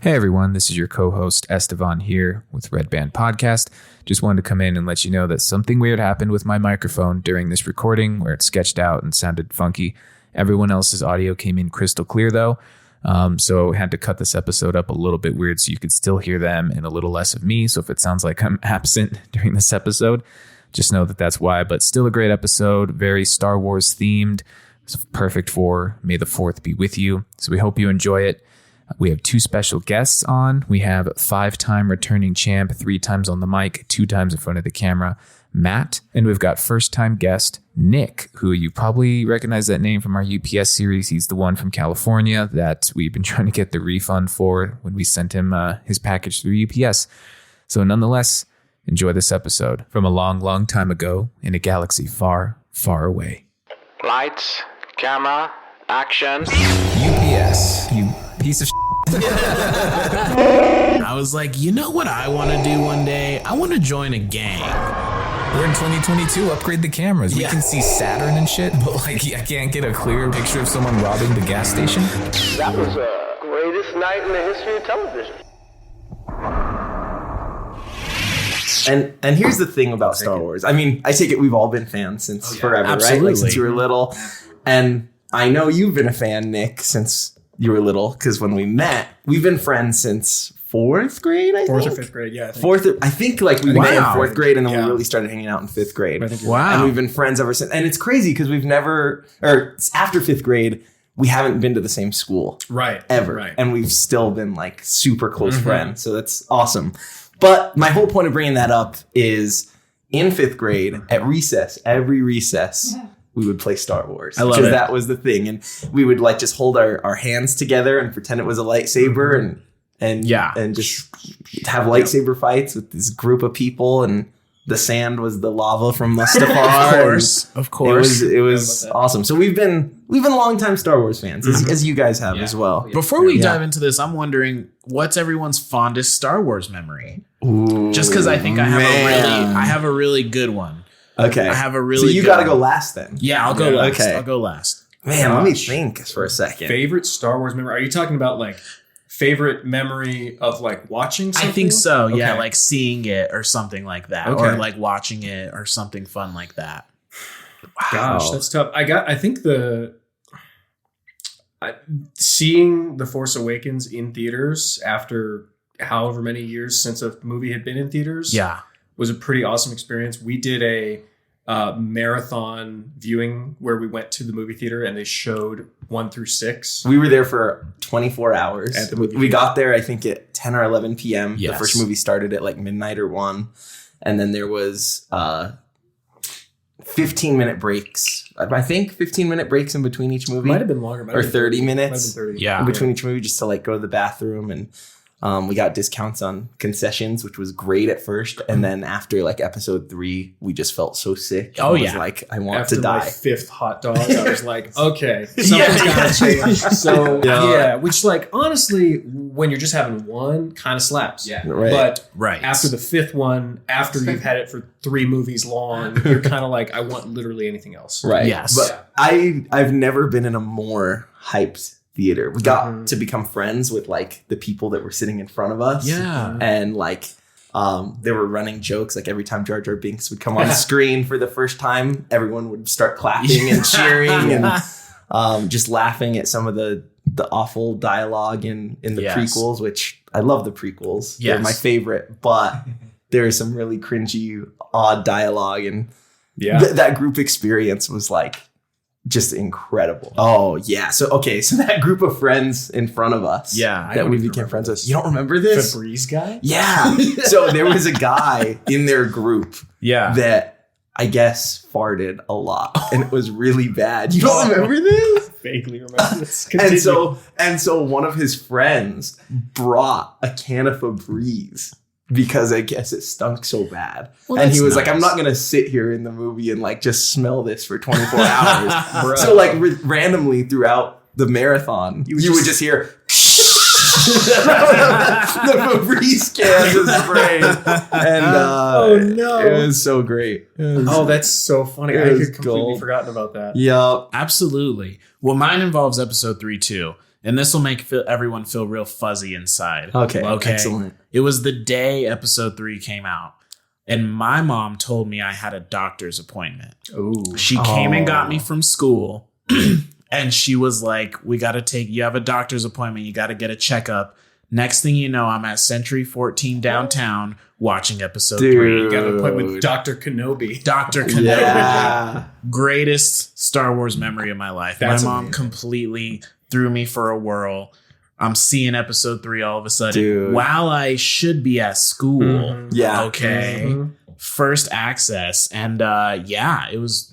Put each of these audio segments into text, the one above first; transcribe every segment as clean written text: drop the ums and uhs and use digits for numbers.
Hey everyone, this is your co-host Estevan here with Redband Podcast. Just wanted to come in and let you know that something weird happened with my microphone during this recording where it sketched out and sounded funky. Everyone else's audio came in crystal clear though, so I had to cut this episode up a little bit weird so you could still hear them and a little less of me. So if it sounds like I'm absent during this episode, just know that that's why. But still a great episode, very Star Wars themed. It's perfect for May the 4th be with you. So we hope you enjoy it. We have two special guests on. We have 5-time returning champ, 3 times on the mic, 2 times in front of the camera, Matt. And we've got first-time guest, Nick, who you probably recognize that name from our UPS series. He's the one from California that we've been trying to get the refund for when we sent him his package through UPS. So nonetheless, enjoy this episode from a long, long time ago in a galaxy far, far away. Lights, camera, action. UPS, you piece of I was like, you know what I want to do one day? I want to join a gang. We're in 2022, upgrade the cameras. We can see Saturn and shit, but like I can't get a clear picture of someone robbing the gas station. That was the greatest night in the history of television. And here's the thing about Star Wars. I mean, I take it we've all been fans since forever, absolutely. Right? Like since you were little. And I know you've been a fan, Nick, since you were little, because when we met, we've been friends since 4th grade, I think. 4th or 5th grade, yeah. I think like we met in 4th grade and then we really started hanging out in 5th grade. Wow. And we've been friends ever since. And it's crazy because we've never, or after 5th grade, we haven't been to the same school. Right. Ever. Right. And we've still been like super close friends. So that's awesome. But my whole point of bringing that up is in 5th grade at recess, every recess, we would play Star Wars. I love it. Because that was the thing. And we would like just hold our hands together and pretend it was a lightsaber and just have lightsaber fights with this group of people. And the sand was the lava from Mustafar. Of course. It was awesome. So we've been longtime Star Wars fans, as you guys have as well. Before we dive into this, I'm wondering what's everyone's fondest Star Wars memory? Ooh, just because I think I have a really good one. Okay. I have a really So you got to go last then. Yeah, I'll go last. Okay. I'll go last. Man, let me think for a second. Favorite Star Wars memory? Are you talking about like favorite memory of like watching something? I think so. Yeah, Okay. like seeing it or something like that, Okay. or like watching it or something fun like that. Gosh, that's tough. I think seeing The Force Awakens in theaters after however many years since a movie had been in theaters. Yeah. Was a pretty awesome experience. We did a marathon viewing where we went to the movie theater and they showed 1 through 6. We were there for 24 hours. At the movie We got there, I think, at 10 or 11 p.m. Yes. The first movie started at like midnight or 1. And then there was 15-minute breaks. I think 15-minute breaks in between each movie. Might have been longer. Or 30 minutes. Might have been 30. Yeah. In between each movie just to like go to the bathroom. And we got discounts on concessions, which was great at first. And then after like episode 3, we just felt so sick. Oh, I was yeah. like, I want After to die. my 5th hot dog, I was like, okay, something's got to change. So, yeah, which like, honestly, when you're just having one, kind of slaps. Yeah. Right. But Right. after the 5th one, after you've had it for 3 movies long, you're kind of like, I want literally anything else. Right. Yes. But I've never been in a more hyped theater. We got to become friends with like the people that were sitting in front of us. Yeah. And like they were running jokes like every time Jar Jar Binks would come on screen for the first time, everyone would start clapping and cheering and just laughing at some of the awful dialogue in the prequels, which I love the prequels. Yes. They're my favorite, but there is some really cringy, odd dialogue, and that group experience was like just incredible. Oh yeah. So that group of friends in front of us, that we became friends with. You don't remember this? Febreze guy? Yeah. So there was a guy in their group, that I guess farted a lot, and it was really bad. You don't remember this? Vaguely remember this. And so one of his friends brought a can of Febreze because I guess it stunk so bad. Well, and he was nice. like, I'm not going to sit here in the movie and like just smell this for 24 hours. So like randomly throughout the marathon, you would just hear the Febreze cans of spray. And oh no. It was so great. That's so funny. I had completely forgotten about that. Yep. Absolutely. Well, mine involves episode 3 too. And this will make everyone feel real fuzzy inside. Okay. Excellent. It was the day episode 3 came out. And my mom told me I had a doctor's appointment. Ooh. She came and got me from school. And she was like, you have a doctor's appointment. You got to get a checkup. Next thing you know, I'm at Century 14 downtown watching episode 3. You got an appointment with Dr. Kenobi. Dr. Kenobi. Yeah. Greatest Star Wars memory of my life. That's my mom amazing. completely threw me for a whirl. I'm seeing episode 3 all of a sudden. Dude. While I should be at school. Yeah. Okay. First access. And it was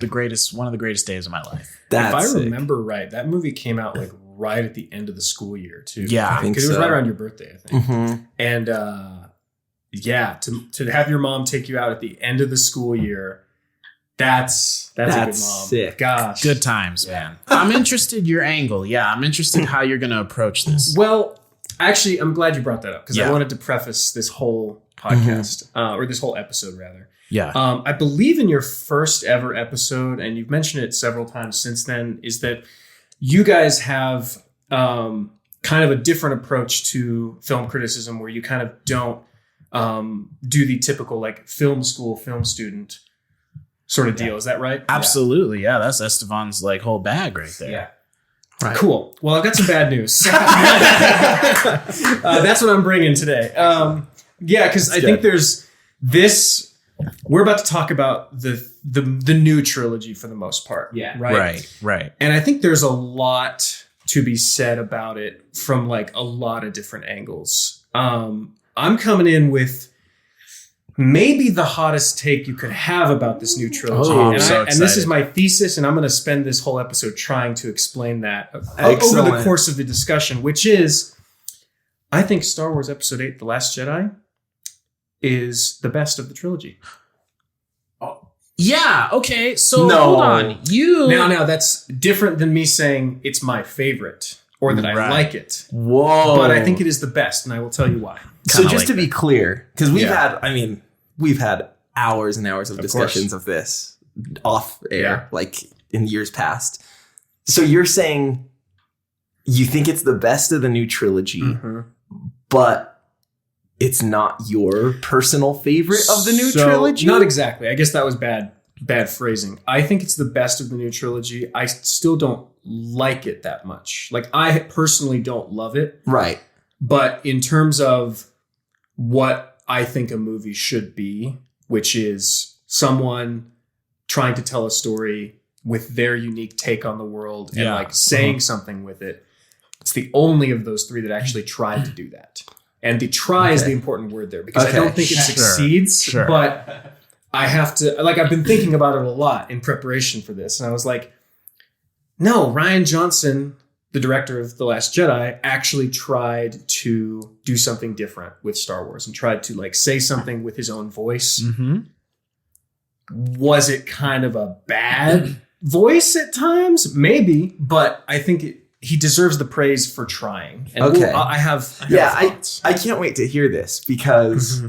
one of the greatest days of my life. If I sick. remember right, that movie came out like right at the end of the school year too. Yeah. I think because it was so. right around your birthday, I think. Mhm. And to have your mom take you out at the end of the school year, that's a good mom. sick. Gosh, Good times, man. I'm interested your angle. Yeah, I'm interested how you're going to approach this. Well, actually, I'm glad you brought that up because Yeah. I wanted to preface this whole podcast or this whole episode rather. Yeah. I believe in your first ever episode, and you've mentioned it several times since then, is that you guys have kind of a different approach to film criticism where you kind of don't do the typical like film school, film student sort of deal. Is that right? Absolutely. Yeah, that's Estevan's like whole bag right there. Yeah. Right. Cool. Well, I've got some bad news. That's what I'm bringing today. Because I think there's this. We're about to talk about the new trilogy for the most part. Yeah. Right. And I think there's a lot to be said about it from like a lot of different angles. I'm coming in with maybe the hottest take you could have about this new trilogy. I'm and, so and this is excited. my thesis, and I'm going to spend this whole episode trying to explain that over Excellent. the course of the discussion, which is, I think Star Wars Episode 8, The Last Jedi, is the best of the trilogy. Yeah. Okay. So No. hold on. Now that's different than me saying it's my favorite or that I Right. like it. Whoa. But I think it is the best, and I will tell you why. So Kinda just like to be clear, because we've Yeah. had hours and hours of discussions of this off air, Yeah. like in years past. So you're saying you think it's the best of the new trilogy, but it's not your personal favorite of the new So, trilogy? Not exactly. I guess that was bad phrasing. I think it's the best of the new trilogy. I still don't like it that much. Like, I personally don't love it. Right. But in terms of what I think a movie should be, which is someone trying to tell a story with their unique take on the world and Yeah. like saying something with it, it's the only of those three that actually tried to do that. And the try is the important word there because I don't think it succeeds, Sure. but I have to, like, I've been thinking about it a lot in preparation for this. And I was like, no, Rian Johnson, the director of The Last Jedi, actually tried to do something different with Star Wars and tried to like say something with his own voice. Mm-hmm. Was it kind of a bad voice at times? Maybe, but I think he deserves the praise for trying. And Okay. I have thoughts. I can't wait to hear this because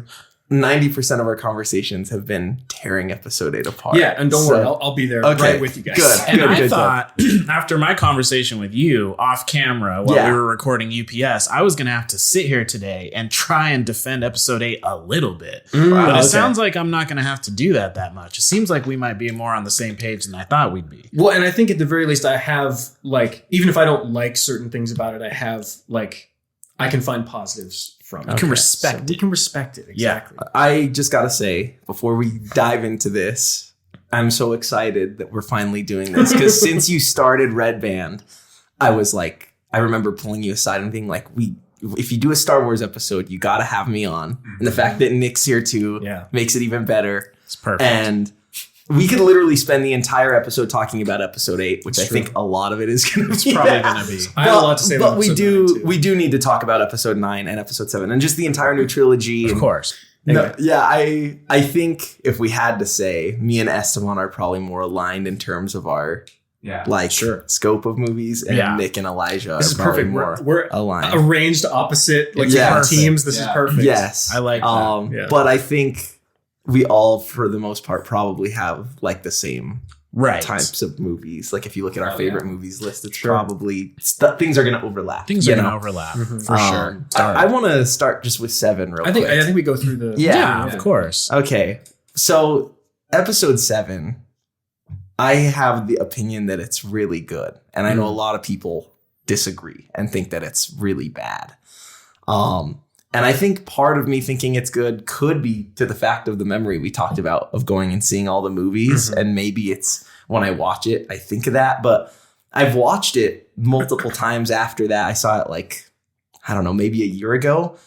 90% of our conversations have been tearing episode 8 apart. Yeah, and don't worry, I'll be there Okay, right with you guys. good. And I thought after my conversation with you off camera while Yeah. we were recording UPS, I was going to have to sit here today and try and defend episode 8 a little bit. But it okay. sounds like I'm not going to have to do that much. It seems like we might be more on the same page than I thought we'd be. Well, and I think at the very least, I have like, even if I don't like certain things about it, I have like, I can find positives from it. You can respect We it. can respect it. Exactly. I just got to say, before we dive into this, I'm so excited that we're finally doing this because since you started Redband, I was like, I remember pulling you aside and being like, if you do a Star Wars episode, you got to have me on. And the fact that Nick's here too makes it even better. It's perfect. And we could literally spend the entire episode talking about episode 8, which I think a lot lot of it is going to be. probably going to be. I have a lot to say about But we episode 9 too. do need to talk about episode 9 and episode 7 and just the entire new trilogy. Of course. No, yeah, I think if we had to say, me and Esteban are probably more aligned in terms of our scope of movies, and Nick and Elijah This are is probably perfect. more We're aligned. arranged opposite like Yes. teams. This is perfect. Yes, I like that. Yeah. But I think we all, for the most part, probably have like the same types of movies. Like if you look at our favorite movies list, it's probably things are going to overlap. Things are going to overlap for sure. I want to start just with 7 real quick. I think we go through the yeah, of course. Okay, so episode 7, I have the opinion that it's really good, and I know a lot of people disagree and think that it's really bad. And I think part of me thinking it's good could be to the fact of the memory we talked about of going and seeing all the movies. And maybe it's when I watch it, I think of that. But I've watched it multiple times after that. I saw it like, I don't know, maybe a year ago.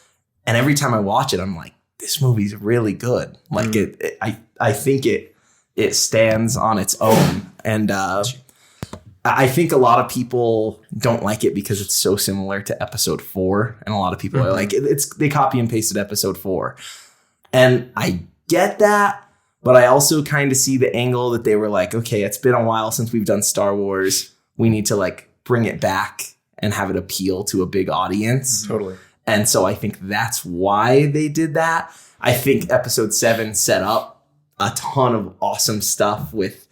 And every time I watch it, I'm like, this movie's really good. Like I think it stands on its own. And I think a lot of people don't like it because it's so similar to episode 4. And a lot of people are like, they copy and pasted episode 4. And I get that, but I also kind of see the angle that they were like, okay, it's been a while since we've done Star Wars. We need to like bring it back and have it appeal to a big audience. Totally. And so I think that's why they did that. I think episode 7 set up a ton of awesome stuff with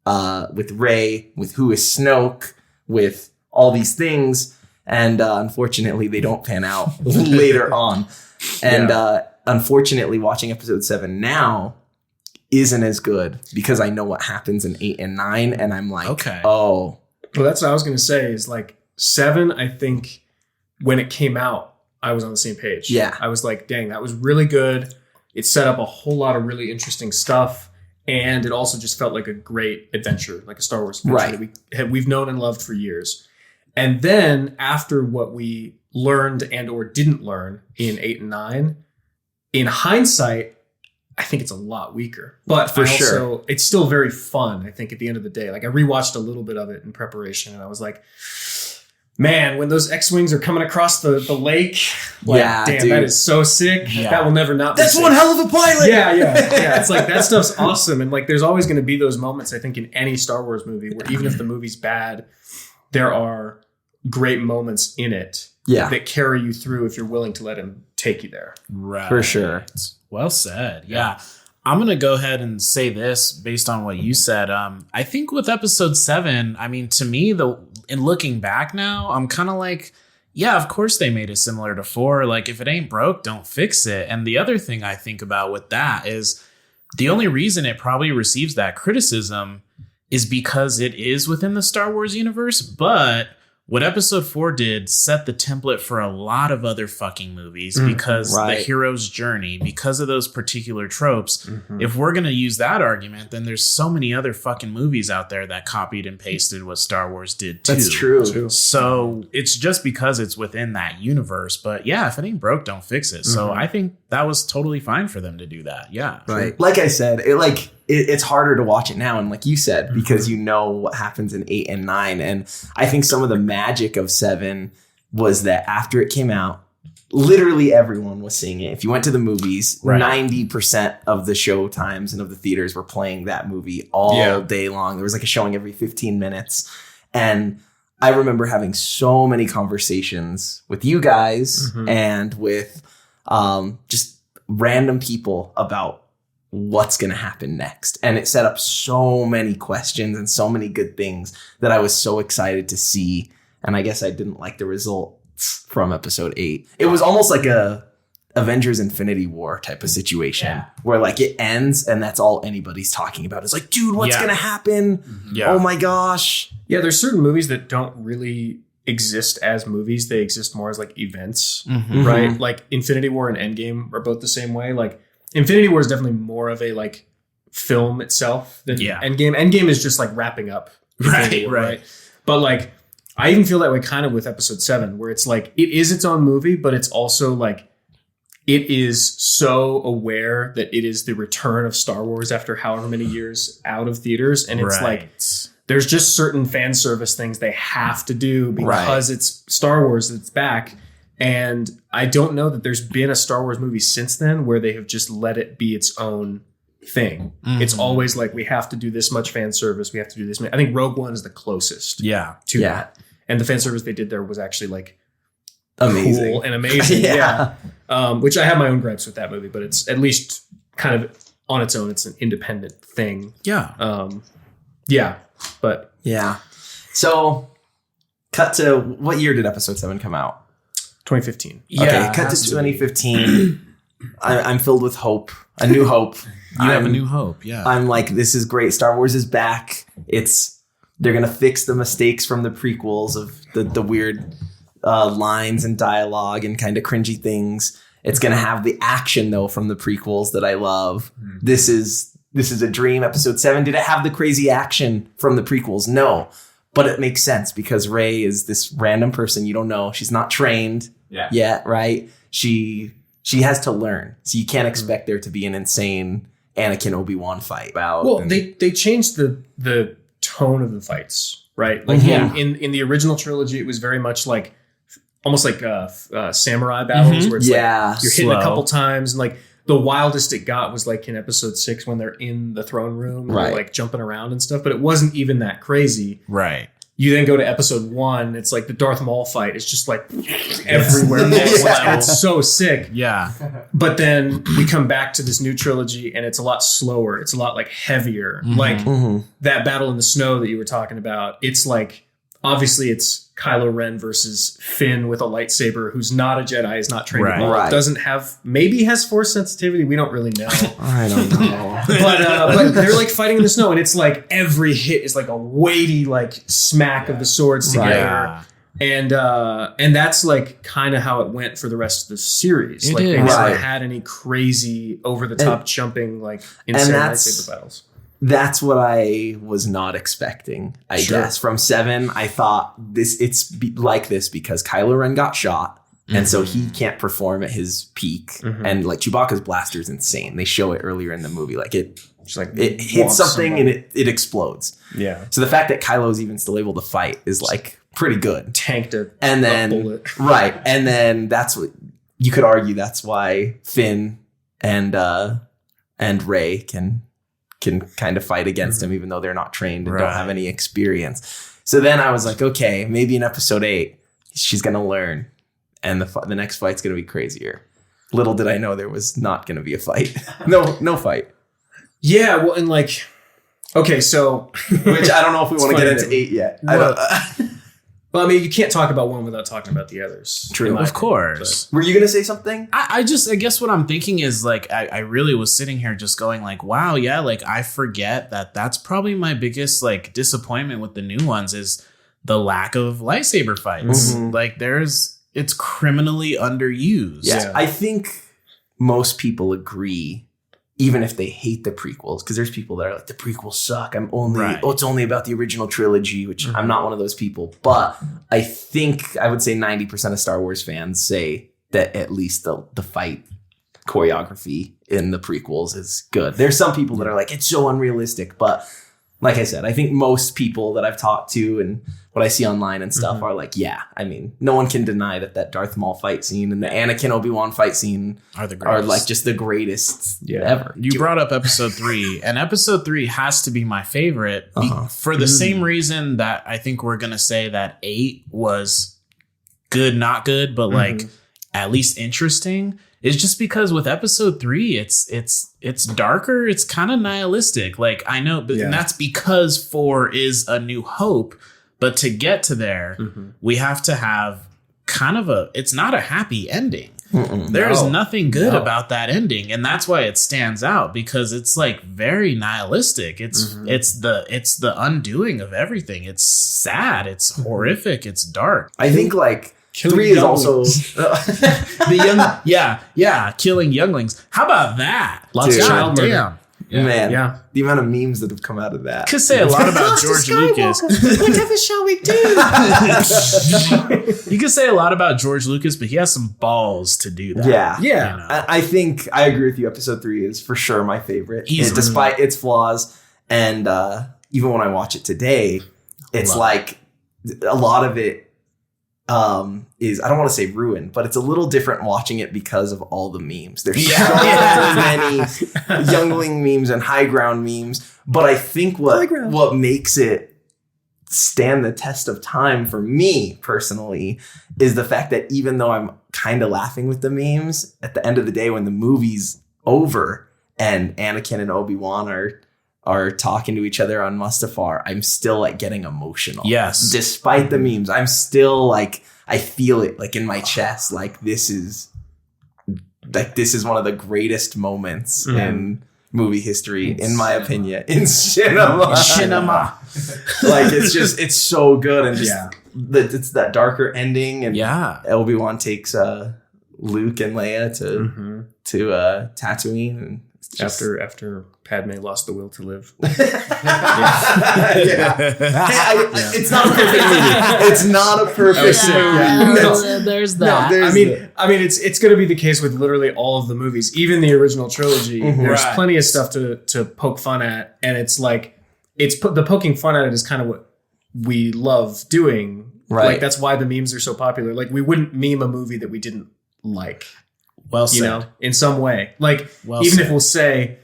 Rey, with who is Snoke, with all these things. And unfortunately, they don't pan out later on. And unfortunately, watching episode 7 now isn't as good because I know what happens in 8 and 9. And I'm like, oh. Well, that's what I was going to say is like 7, I think when it came out, I was on the same page. Yeah. I was like, dang, that was really good. It set up a whole lot of really interesting stuff. And it also just felt like a great adventure, like a Star Wars adventure that we've known and loved for years. And then after what we learned and or didn't learn in 8 and 9, in hindsight, I think it's a lot weaker. But for sure, it's still very fun, I think, at the end of the day. Like I rewatched a little bit of it in preparation and I was like, man, when those X-Wings are coming across the lake, like, damn, dude. That is so sick. Yeah. That will never not be That's sick. One hell of a pilot. Yeah. It's like, that stuff's awesome. And like, there's always going to be those moments, I think, in any Star Wars movie where even if the movie's bad, there are great moments in it that carry you through if you're willing to let him take you there. Right. For sure. Well said. Yeah. I'm going to go ahead and say this based on what you said. I think with episode 7, I mean, to me, in looking back now, I'm kind of like, yeah, of course they made it similar to 4. Like, if it ain't broke, don't fix it. And the other thing I think about with that is the only reason it probably receives that criticism is because it is within the Star Wars universe. But what episode 4 did set the template for a lot of other fucking movies because the hero's journey, because of those particular tropes. If we're going to use that argument, then there's so many other fucking movies out there that copied and pasted what Star Wars did too. That's true. So it's just because it's within that universe. But yeah, if it ain't broke, don't fix it. So I think that was totally fine for them to do that. Yeah. Right. Like I said, it's harder to watch it now. And like you said, because you know what happens in 8 and 9. And I think some of the magic of 7 was that after it came out, literally everyone was seeing it. If you went to the movies, 90% of the show times and of the theaters were playing that movie all day long. There was like a showing every 15 minutes. And I remember having so many conversations with you guys and with just random people about what's going to happen next. And it set up so many questions and so many good things that I was so excited to see. And I guess I didn't like the results from episode 8. It was almost like a Avengers Infinity War type of situation where like it ends and that's all anybody's talking about. It's like, dude, what's going to happen? Oh my gosh. Yeah, there's certain movies that don't really exist as movies. They exist more as like events, right? Like Infinity War and Endgame are both the same way. Like Infinity War is definitely more of a like film itself than Endgame. Endgame is just like wrapping up. Right. But like, I even feel that way kind of with episode 7, where it's like, it is its own movie, but it's also like, it is so aware that it is the return of Star Wars after however many years out of theaters. And it's like, there's just certain fan service things they have to do because it's Star Wars that's back. And I don't know that there's been a Star Wars movie since then where they have just let it be its own thing. It's always like, we have to do this much fan service. We have to do this. I think Rogue One is the closest to that. And the fan service they did there was actually like amazing. Cool and amazing. Which I have my own gripes with that movie, but it's at least kind of on its own. It's an independent thing. Yeah, but Yeah. So, cut to what year did episode 7 come out? 2015. Yeah, Okay, it cut to has to be. 2015. I'm filled with hope, a new hope. You have a new hope. Yeah. I'm like, this is great. Star Wars is back. They're gonna fix the mistakes from the prequels of the weird lines and dialogue and kind of cringy things. It's gonna have the action though from the prequels that I love. This is a dream. Episode 7. Did it have the crazy action from the prequels? No, but it makes sense because Rey is this random person you don't know. She's not trained yet, right? She has to learn, so you can't expect there to be an insane Anakin Obi-Wan fight. Well, they changed the tone of the fights, right? Like in the original trilogy, it was very much like almost like samurai battles, where it's like you're hitting a couple times, and like the wildest it got was like in episode 6 when they're in the throne room, and they're like jumping around and stuff. But it wasn't even that crazy, right. You then go to episode 1. It's like the Darth Maul fight. It's just like everywhere. It's so sick. Yeah. But then we come back to this new trilogy and it's a lot slower. It's a lot like heavier. Like that battle in the snow that you were talking about. It's like, obviously it's Kylo Ren versus Finn with a lightsaber who's not a Jedi, is not trained at all. Doesn't have, maybe has force sensitivity. We don't really know. I don't know. but they're like fighting in the snow and it's like every hit is like a weighty like smack of the swords together. And that's like kind of how it went for the rest of the series. They never had any crazy over the top jumping like insane lightsaber battles. That's what I was not expecting, I guess. From 7, I thought like this because Kylo Ren got shot, and so he can't perform at his peak. And like Chewbacca's blaster is insane. They show it earlier in the movie. Like it hits something and it explodes. Yeah. So the fact that Kylo's even still able to fight is like pretty good. Tanked a bullet. Right. And then that's what you could argue. That's why Finn and Rey can kind of fight against him, even though they're not trained and don't have any experience. So then I was like, okay, maybe in episode 8, she's going to learn. And the next fight's going to be crazier. Little did I know there was not going to be a fight. No fight. Yeah. Well, and like, okay, so. Which I don't know if we want to get into 8 yet. Well, I mean, you can't talk about one without talking about the others. True. Of course. Were you going to say something? I guess what I'm thinking is like, I really was sitting here just going like, wow, yeah, like I forget that's probably my biggest like disappointment with the new ones is the lack of lightsaber fights. Like it's criminally underused. Yeah. I think most people agree, even if they hate the prequels, because there's people that are like, the prequels suck. It's only about the original trilogy, which I'm not one of those people. But I think I would say 90% of Star Wars fans say that at least the fight choreography in the prequels is good. There's some people that are like, it's so unrealistic. But like I said, I think most people that I've talked to and what I see online and stuff are like, yeah, I mean, no one can deny that Darth Maul fight scene and the Anakin Obi-Wan fight scene are like just the greatest ever. You brought up episode 3, and episode 3 has to be my favorite for the same reason that I think we're going to say that 8 was good, not good, but like at least interesting. It's just because with episode 3, it's darker. It's kind of nihilistic. Like I know, but and that's because 4 is A New Hope. But to get to there, we have to have kind of it's not a happy ending. There's nothing good about that ending. And that's why it stands out, because it's like very nihilistic. It's the undoing of everything. It's sad. It's horrific. It's dark. I think like 3 is also the young, killing younglings. How about that? Lots of child murder. Damn. Man, the amount of memes that have come out of that. Could say a lot about George Lucas. Whatever shall we do? You could say a lot about George Lucas, but he has some balls to do that. Yeah. You know? I think I agree with you. Episode 3 is for sure my favorite, despite its flaws. And even when I watch it today, it's like a lot of it is, I don't want to say ruined, but it's a little different watching it because of all the memes. There's so many youngling memes and high ground memes. But I think what makes it stand the test of time for me personally is the fact that even though I'm kind of laughing with the memes, at the end of the day, when the movie's over and Anakin and Obi-Wan are talking to each other on Mustafar, I'm still like getting emotional. Yes. Despite the memes, I'm still like, I feel it like in my chest. Like this is one of the greatest moments in movie history, in my opinion, in cinema. Like it's so good, and just it's that darker ending, and Obi-Wan takes Luke and Leia to Tatooine, and just, after Padme lost the will to live. It's not a perfect movie. It's not a perfect movie. There's that. I mean, it's going to be the case with literally all of the movies, even the original trilogy. There's plenty of stuff to poke fun at, and it's like the poking fun at it is kind of what we love doing. Right. Like that's why the memes are so popular. Like we wouldn't meme a movie that we didn't like. Well said. You know, in some way. Like even if we'll say,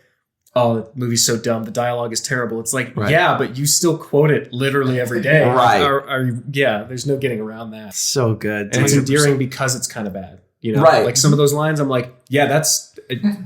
oh, the movie's so dumb, the dialogue is terrible. It's like, yeah, but you still quote it literally every day. Right. There's no getting around that. So good. And it's endearing because it's kind of bad. You know, right. Like some of those lines, I'm like, yeah, that's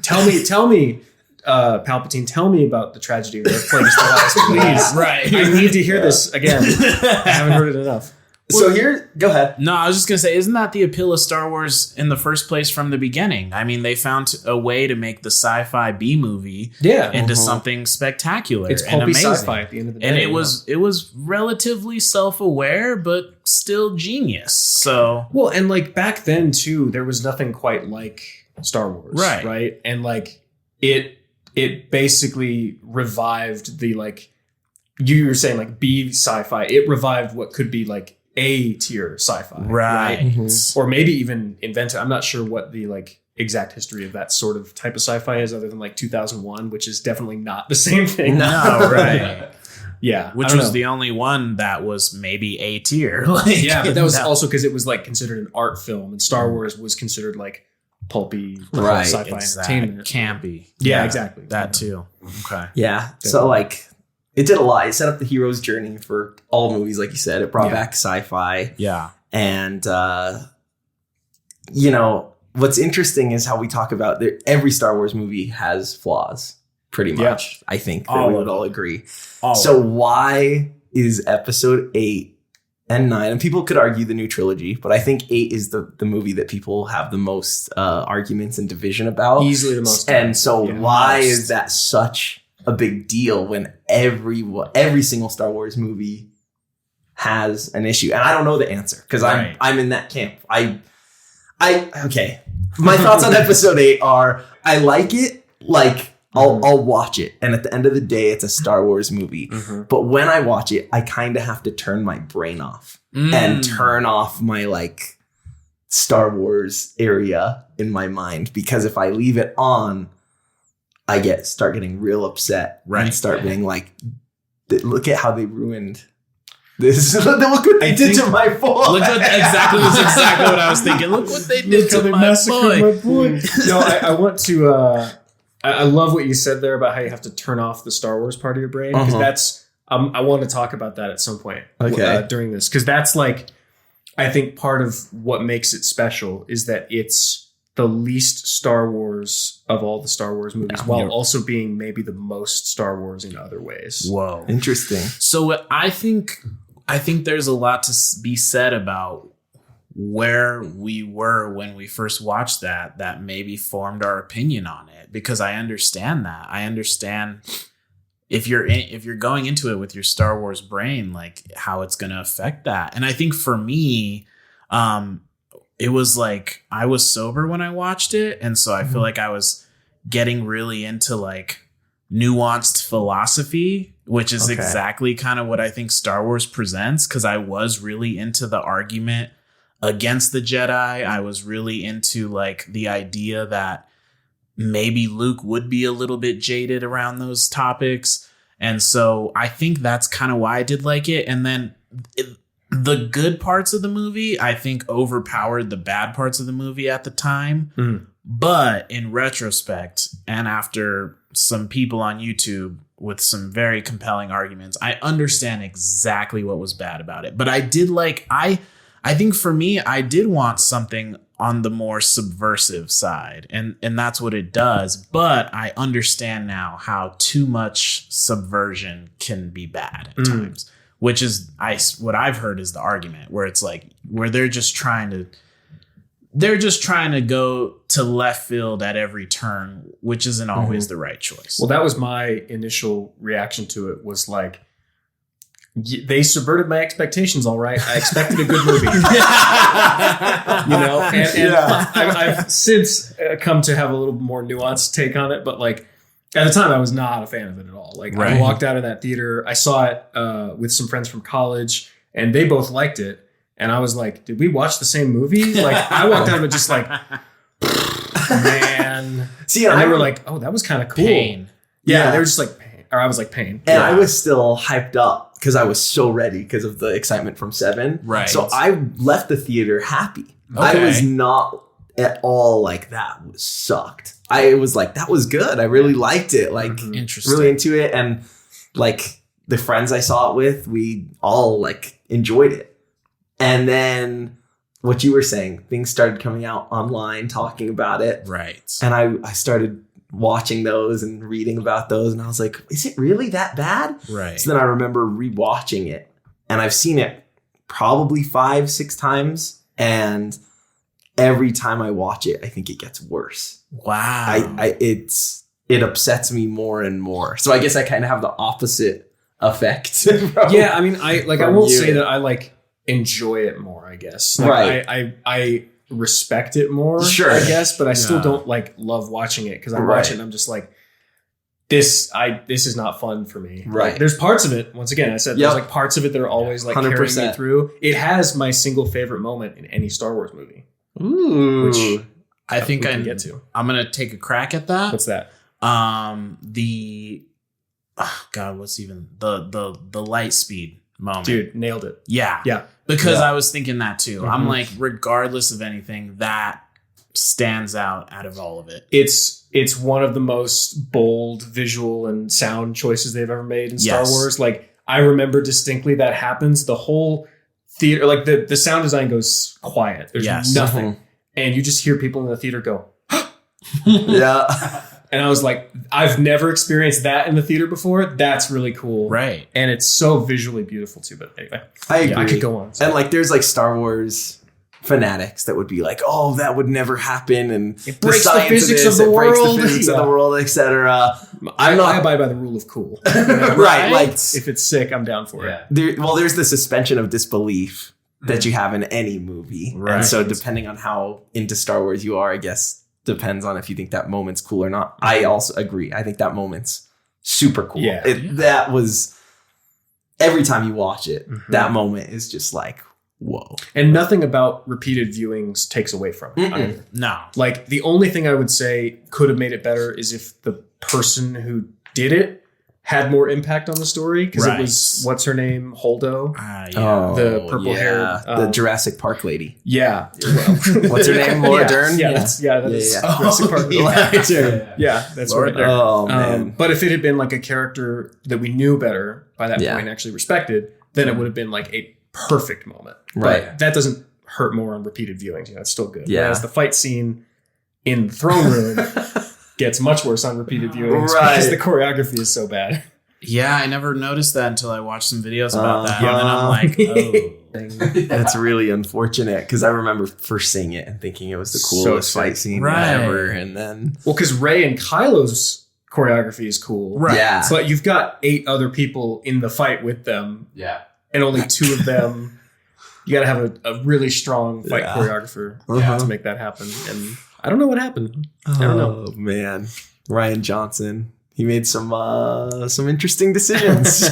tell me, Palpatine, tell me about the tragedy of Earth Plagueis the Last, please. Right. I need to hear this again. I haven't heard it enough. So here, go ahead. No, I was just going to say, isn't that the appeal of Star Wars in the first place from the beginning? I mean, they found a way to make the sci-fi B movie into something spectacular it's and amazing. Sci-fi at the end of the day. And it was relatively self-aware, but still genius. So well, and like back then too, there was nothing quite like Star Wars, right? Right, and like it basically revived the like you were saying like B sci-fi. It revived what could be like A tier sci-fi, right? Or maybe even invented. I'm not sure what the like exact history of that sort of type of sci-fi is, other than like 2001, which is definitely not the same thing. No, right? Yeah, which was the only one that was maybe A tier. Like, yeah, but that was also because it was like considered an art film, and Star Wars was considered like pulpy sci-fi entertainment, campy. Yeah, exactly. That too. Okay. Yeah. Definitely. So like, it did a lot. It set up the hero's journey for all movies, like you said. It brought back sci-fi. Yeah. And, you know, what's interesting is how we talk about that every Star Wars movie has flaws, pretty much. I think that we would all agree. So why is episode 8 and 9, and people could argue the new trilogy, but I think 8 is the movie that people have the most arguments and division about. Easily the most. And so why is that such a big deal when every single Star Wars movie has an issue? And I don't know the answer because I'm in that camp. Okay. My thoughts on episode 8 are I like it, like I'll watch it, and at the end of the day it's a Star Wars movie. But when I watch it, I kind of have to turn my brain off and turn off my like Star Wars area in my mind, because if I leave it on, I start getting real upset and start being like, look at how they ruined this. Look what they did to my boy. Look what exactly what I was thinking. Look what they did to my boy. No, I want to. I love what you said there about how you have to turn off the Star Wars part of your brain, because that's. I want to talk about that at some point during this, because that's like, I think part of what makes it special is that it's the least Star Wars of all the Star Wars movies, while also being maybe the most Star Wars in other ways. Whoa. Interesting. So I think there's a lot to be said about where we were when we first watched that maybe formed our opinion on it, because I understand that. I understand if you're going into it with your Star Wars brain, like how it's going to affect that. And I think for me, it was like I was sober when I watched it. And so I feel like I was getting really into like nuanced philosophy, which is exactly kind of what I think Star Wars presents. Cause I was really into the argument against the Jedi. I was really into like the idea that maybe Luke would be a little bit jaded around those topics. And so I think that's kind of why I did like it. And then the good parts of the movie, I think, overpowered the bad parts of the movie at the time. But in retrospect, and after some people on YouTube with some very compelling arguments, I understand exactly what was bad about it. But I did like, I I think for me, I did want something on the more subversive side, and that's what it does. But I understand now how too much subversion can be bad at times, which is what I've heard is the argument where it's like where they're just trying to go to left field at every turn, which isn't always the right choice. Well, that was my initial reaction to it, was like, they subverted my expectations. All right. I expected a good movie, and I've since come to have a little more nuanced take on it. But like at the time, I was not a fan of it at all. Like I walked out of that theater. I saw it with some friends from college, and they both liked it. And I was like, did we watch the same movie? Like I walked out of it just like, man. See, and they were like, oh, that was kind of cool. Pain. Yeah, they were just like, or I was like, pain. And I was still hyped up because I was so ready because of the excitement from 7. Right. So I left the theater happy. Okay. I was not at all like, that was sucked. I was like, that was good. I really liked it. Like, Interesting. really into it. And like the friends I saw it with, we all like enjoyed it. And then what you were saying, things started coming out online talking about it. Right. And I started watching those and reading about those, and I was like, is it really that bad? Right. So then I remember rewatching it, and I've seen it probably 5-6 times, and every time I watch it, I think it gets worse. Wow. It upsets me more and more. So I guess I kind of have the opposite effect. Yeah, I mean, I won't you. say that I like enjoy it more, I guess. Like, Right. I respect it more, Sure. I guess, but I still don't like love watching it, because I watch it and I'm just like, this is not fun for me. Right. Like, there's parts of it, once again, I said there's like parts of it that are always like carrying me 100%. through. It has my single favorite moment in any Star Wars movie. Ooh. Which I think we can get to. I'm gonna take a crack at that. What's that? What's even the light speed moment? Dude, nailed it. Yeah. Yeah. Because Yeah. I was thinking that too. I'm like, regardless of anything, that stands out of all of it. It's one of the most bold visual and sound choices they've ever made in Star Wars. Like, I remember distinctly that happens. The whole theater, like the sound design goes quiet. There's nothing. And you just hear people in the theater go, Yeah. and I was like, I've never experienced that in the theater before. That's really cool. Right. And it's so visually beautiful too. But anyway, I agree. I could go on. And like, there's like Star Wars fanatics that would be like, oh, that would never happen, and It breaks the science physics this, of the it breaks world. the physics of the world, etc. I abide by the rule of cool. You know? Right, like If it's sick, I'm down for it. there's the suspension of disbelief that you have in any movie, Right. and so depending on how into Star Wars you are, I guess depends on if you think that moment's cool or not. I also agree. I think that moment's super cool. Yeah. That was, every time you watch it, that moment is just like, whoa. And nothing about repeated viewings takes away from it. Either. No. Like, the only thing I would say could have made it better is if the person who did it had more impact on the story, because it was, what's her name, Holdo, the purple-haired, the Jurassic Park lady. yeah. What's her name? Laura Dern? Yeah, that is Jurassic Park. Yeah, that's Laura right there. Oh, man. But if it had been like a character that we knew better by that Yeah. point and actually respected, then it would have been like a perfect moment. Right. But that doesn't hurt more on repeated viewings. You know, it's still good. Yeah. Whereas the fight scene in the throne room gets much worse on repeated viewings Right. because the choreography is so bad. Yeah, I never noticed that until I watched some videos about that. And then I'm like, oh. That's really unfortunate, because I remember first seeing it and thinking it was the coolest sick. fight scene Right. ever, and then Well, because Rey and Kylo's choreography is cool. Right. yeah, So you've got 8 other people in the fight with them. Yeah. And only 2 of them. You got to have a really strong fight choreographer to make that happen. And I don't know what happened. I don't know. Oh man, Ryan Johnson. He made some interesting decisions.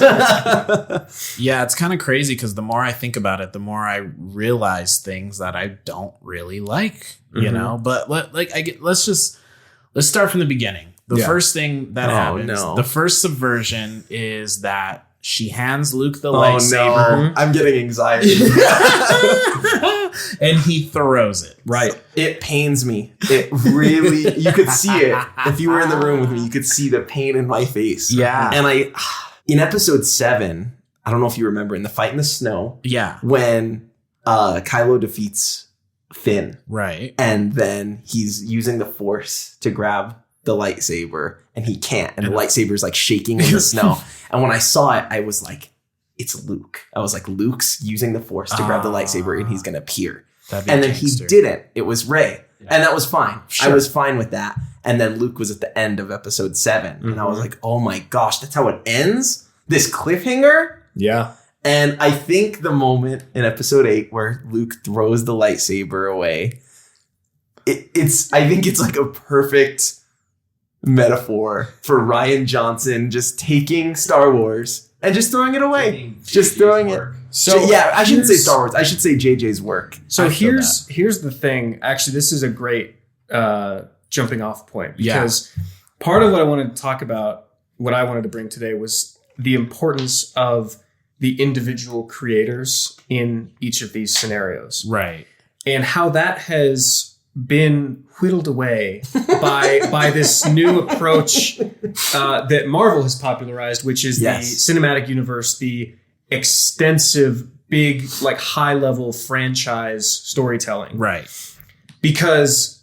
Yeah, it's kind of crazy because the more I think about it, the more I realize things that I don't really like, you know. But let's start from the beginning. The first thing that happens, the first subversion is that she hands Luke the lightsaber. No, I'm getting anxiety. And he throws it. Right. It pains me. It really, you could see it. If you were in the room with me, you could see the pain in my face. Yeah. And in episode 7, I don't know if you remember, in the fight in the snow, Yeah. when Kylo defeats Finn. Right. And then he's using the Force to grab the lightsaber and he can't. And the lightsaber's like shaking in the snow. And when I saw it, I was like, it's Luke. I was like, Luke's using the Force to grab the lightsaber and he's going to appear. And then he didn't. It was Rey. Yeah. And that was fine. Sure. I was fine with that. And then Luke was at the end of episode 7. Mm-hmm. And I was like, oh my gosh, that's how it ends? This cliffhanger? Yeah. And I think the moment in episode 8 where Luke throws the lightsaber away, I think it's like a perfect metaphor for Rian Johnson just taking Star Wars and just throwing it away. Just throwing it. So yeah, I shouldn't say Star Wars. I should say JJ's work. So here's the thing. Actually, this is a great jumping off point because part of what I wanted to talk about, what I wanted to bring today was the importance of the individual creators in each of these scenarios. Right. And how that has been whittled away by this new approach that Marvel has popularized, which is the cinematic universe, the extensive, big, like high-level franchise storytelling. Right. Because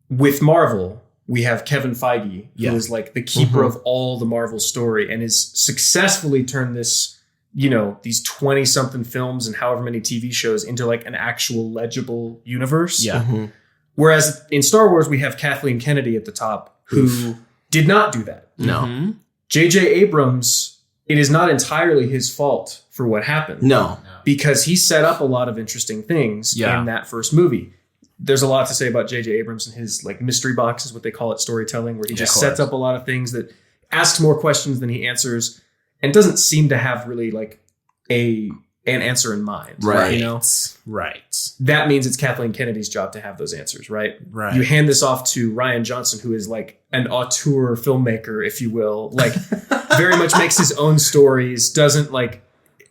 with Marvel, we have Kevin Feige, who is like the keeper of all the Marvel story and has successfully turned this, these 20-something films and however many TV shows into like an actual legible universe. Yeah. Mm-hmm. Whereas in Star Wars, we have Kathleen Kennedy at the top, who did not do that. No. Mm-hmm. J.J. Abrams, it is not entirely his fault for what happened. No. Because he set up a lot of interesting things in that first movie. There's a lot to say about J.J. Abrams and his like mystery box is what they call it, storytelling, where he just sets up a lot of things that asks more questions than he answers and doesn't seem to have really like an answer in mind. Right. Right. That means it's Kathleen Kennedy's job to have those answers, right? Right. You hand this off to Rian Johnson, who is like an auteur filmmaker, if you will, like very much makes his own stories, doesn't like,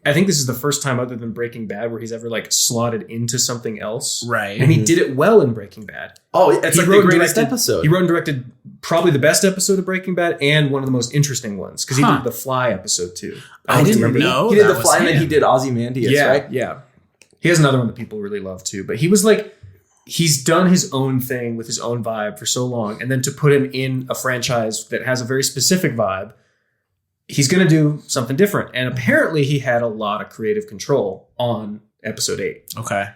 I think this is the first time other than Breaking Bad where he's ever like slotted into something else. Right. And he did it well in Breaking Bad. Oh, it's like the greatest episode. He wrote and directed probably the best episode of Breaking Bad and one of the most interesting ones because he did the Fly episode too. I didn't know. He did the Fly and then he did Ozymandias, right? Yeah. He has another one that people really love too. But he was like, he's done his own thing with his own vibe for so long. And then to put him in a franchise that has a very specific vibe, he's going to do something different. And apparently he had a lot of creative control on episode 8. Okay.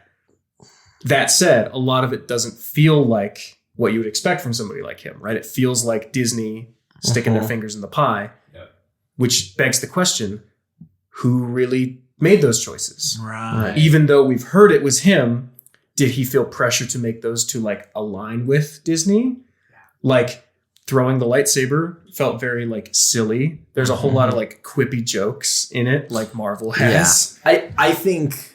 That said, a lot of it doesn't feel like what you would expect from somebody like him, right? It feels like Disney sticking their fingers in the pie, which begs the question, who really made those choices? Right. Even though we've heard it was him, did he feel pressure to make those two like align with Disney? Like throwing the lightsaber felt very like silly. There's a whole lot of like quippy jokes in it, like Marvel has. Yeah. I think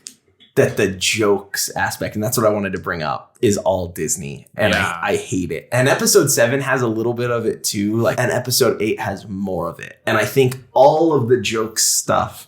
that the jokes aspect, and that's what I wanted to bring up, is all Disney. And I hate it. And episode 7 has a little bit of it too. And episode 8 has more of it. And I think all of the jokes stuff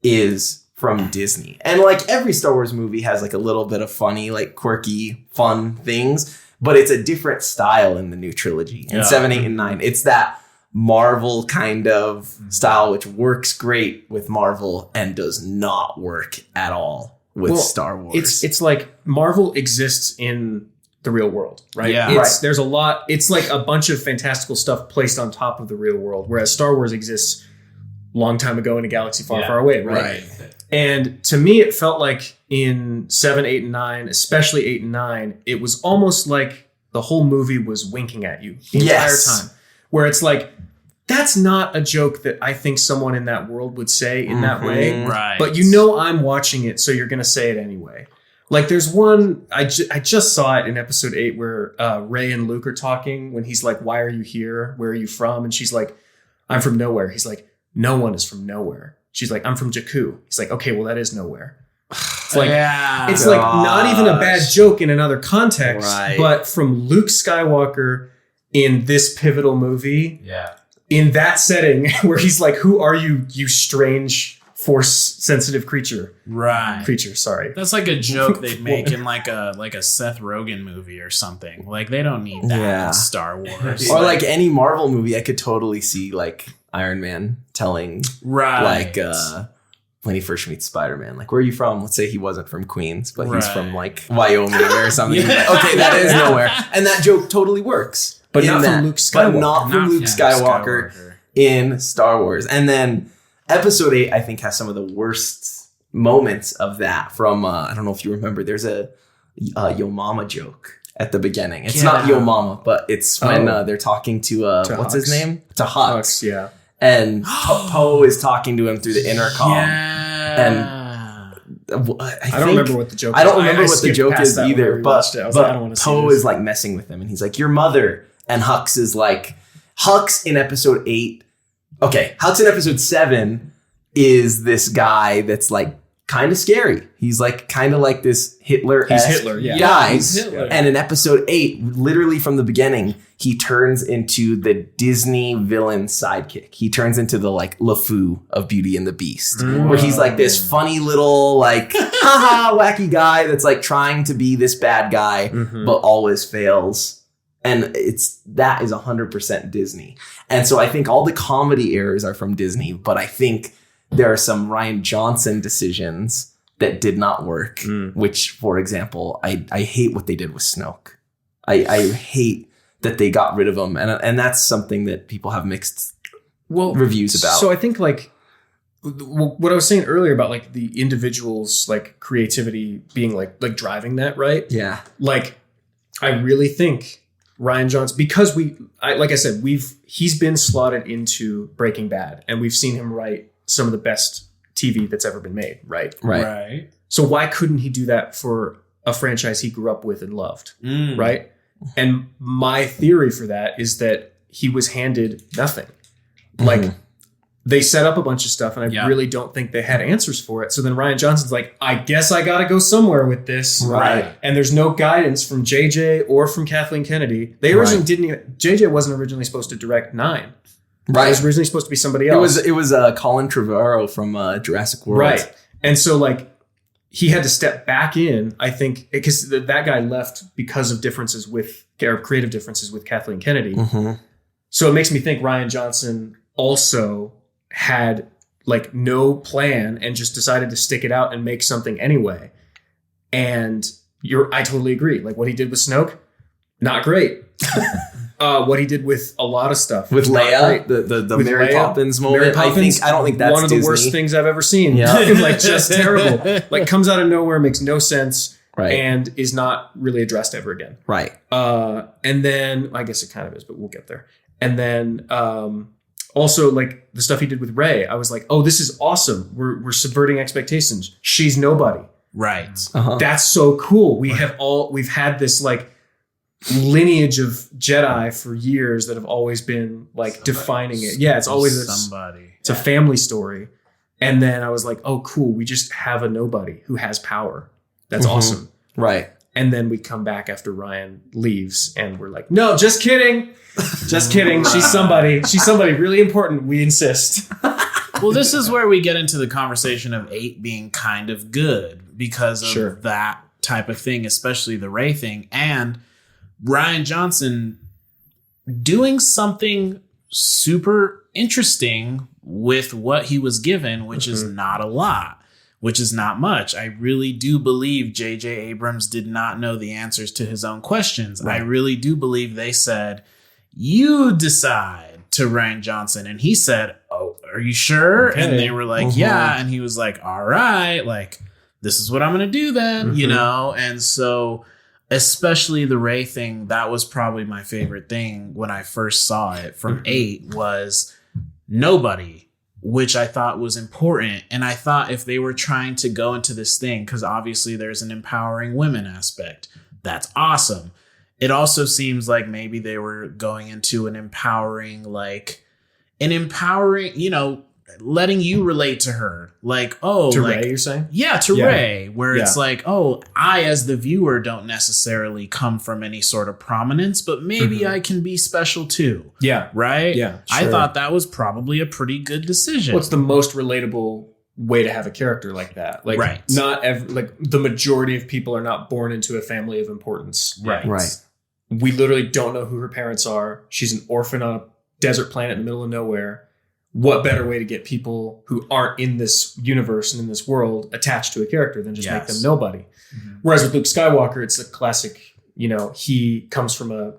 is from Disney. And like every Star Wars movie has like a little bit of funny, like quirky, fun things. But it's a different style in the new trilogy. In 7, 8, and 9, it's that Marvel kind of style, which works great with Marvel and does not work at all with Star Wars. It's like Marvel exists in the real world, right? Yeah. There's a lot. It's like a bunch of fantastical stuff placed on top of the real world, whereas Star Wars exists a long time ago in a galaxy far, far away, right? And to me, it felt like in 7, 8, and 9, especially 8 and 9, it was almost like the whole movie was winking at you the entire time. Where it's like, that's not a joke that I think someone in that world would say in that way. Right. But I'm watching it, so you're going to say it anyway. Like there's one, I just saw it in episode 8 where Rey and Luke are talking when he's like, why are you here? Where are you from? And she's like, I'm from nowhere. He's like, no one is from nowhere. She's like, I'm from Jakku. He's like, okay, well, that is nowhere. It's like, it's like not even a bad joke in another context, but from Luke Skywalker in this pivotal movie, in that setting where he's like, who are you, you strange force-sensitive creature? Creature, sorry. That's like a joke they'd make in like a Seth Rogen movie or something. Like they don't need that in Star Wars. Or like any Marvel movie, I could totally see like Iron Man telling like when he first meets Spider-Man. Like, where are you from? Let's say he wasn't from Queens, but he's Right. from like Wyoming or something. Okay, that is nowhere. And that joke totally works. But in not from that. Luke Skywalker. But not from Luke Skywalker in Star Wars. And then episode 8, I think, has some of the worst moments of that from, I don't know if you remember, there's a Yo Mama joke at the beginning. It's not Yo Mama, but it's when they're talking to what's his name? To Hux. Yeah. And Poe is talking to him through the intercom. Yeah. And I don't remember what the joke is. I don't remember what the joke is that when either, we but watched it. I was like, I don't want to see Poe this. is like messing with him and he's like, your mother. And Hux is like, Hux in episode 8. Okay, Hux in episode 7 is this guy that's like kind of scary. He's like kind of like this Hitler. He's Hitler, yeah. Guy. He's Hitler. And in episode 8, literally from the beginning, he turns into the Disney villain sidekick. He turns into the like LeFou of Beauty and the Beast, where he's like this funny little like haha wacky guy that's like trying to be this bad guy, but always fails. And that is 100% Disney. And so I think all the comedy errors are from Disney, but I think there are some Rian Johnson decisions that did not work, which, for example, I hate what they did with Snoke. I hate that they got rid of him. And that's something that people have mixed reviews about. So I think like what I was saying earlier about like the individual's like creativity being like driving that, right? Yeah. Like I really think Rian Johnson, because like I said, he's been slotted into Breaking Bad and we've seen him write some of the best TV that's ever been made, right? Right. So why couldn't he do that for a franchise he grew up with and loved, right? And my theory for that is that he was handed nothing. Like they set up a bunch of stuff and I really don't think they had answers for it. So then Rian Johnson's like, I guess I got to go somewhere with this. Right. And there's no guidance from JJ or from Kathleen Kennedy. They originally JJ wasn't originally supposed to direct 9. Right. It was originally supposed to be somebody else. It was Colin Trevorrow from Jurassic World. Right. And so like he had to step back in, I think, because that guy left because of creative differences with Kathleen Kennedy. So it makes me think Rian Johnson also had like no plan and just decided to stick it out and make something anyway. And I totally agree. Like what he did with Snoke, not great. What he did with a lot of stuff with Leia, the with Mary Leia, Poppins moment. Mary Poppins, I don't think that's one of the Disney. worst things I've ever seen. Yeah. Like just terrible. Like comes out of nowhere, makes no sense, Right. and is not really addressed ever again. Right. And then I guess it kind of is, but we'll get there. And then also like the stuff he did with Rey, I was like, oh, this is awesome. We're subverting expectations. She's nobody. Right. That's so cool. We've had this like lineage of Jedi for years that have always been like defining it. Yeah, it's always somebody. It's a family story. And then I was like, oh, cool. We just have a nobody who has power. That's awesome. Right. And then we come back after Ryan leaves and we're like, no, just kidding. Just kidding. She's somebody. She's somebody really important. We insist. Well, this is where we get into the conversation of 8 being kind of good because of that type of thing, especially the Rey thing. And Rian Johnson doing something super interesting with what he was given, which is not a lot, which is not much. I really do believe J.J. Abrams did not know the answers to his own questions. Right. I really do believe they said, you decide, to Rian Johnson. And he said, oh, are you sure? Okay. And they were like, yeah. And he was like, all right, like, this is what I'm going to do then, you know? And so especially the Rey thing, that was probably my favorite thing when I first saw it from 8 was nobody, which I thought was important. And I thought if they were trying to go into this thing, because obviously there's an empowering women aspect, that's awesome. It also seems like maybe they were going into an empowering, you know, letting you relate to her. Like, oh, to like, Rey, you're saying? Yeah, to Rey, where it's like, oh, I as the viewer don't necessarily come from any sort of prominence, but maybe I can be special too. Yeah. Right? Yeah. Sure. I thought that was probably a pretty good decision. What's the most relatable way to have a character like that? Like, not like the majority of people are not born into a family of importance. Right. We literally don't know who her parents are. She's an orphan on a desert planet in the middle of nowhere. what better way to get people who aren't in this universe and in this world attached to a character than just make them nobody. Whereas with Luke Skywalker, it's a classic, he comes from a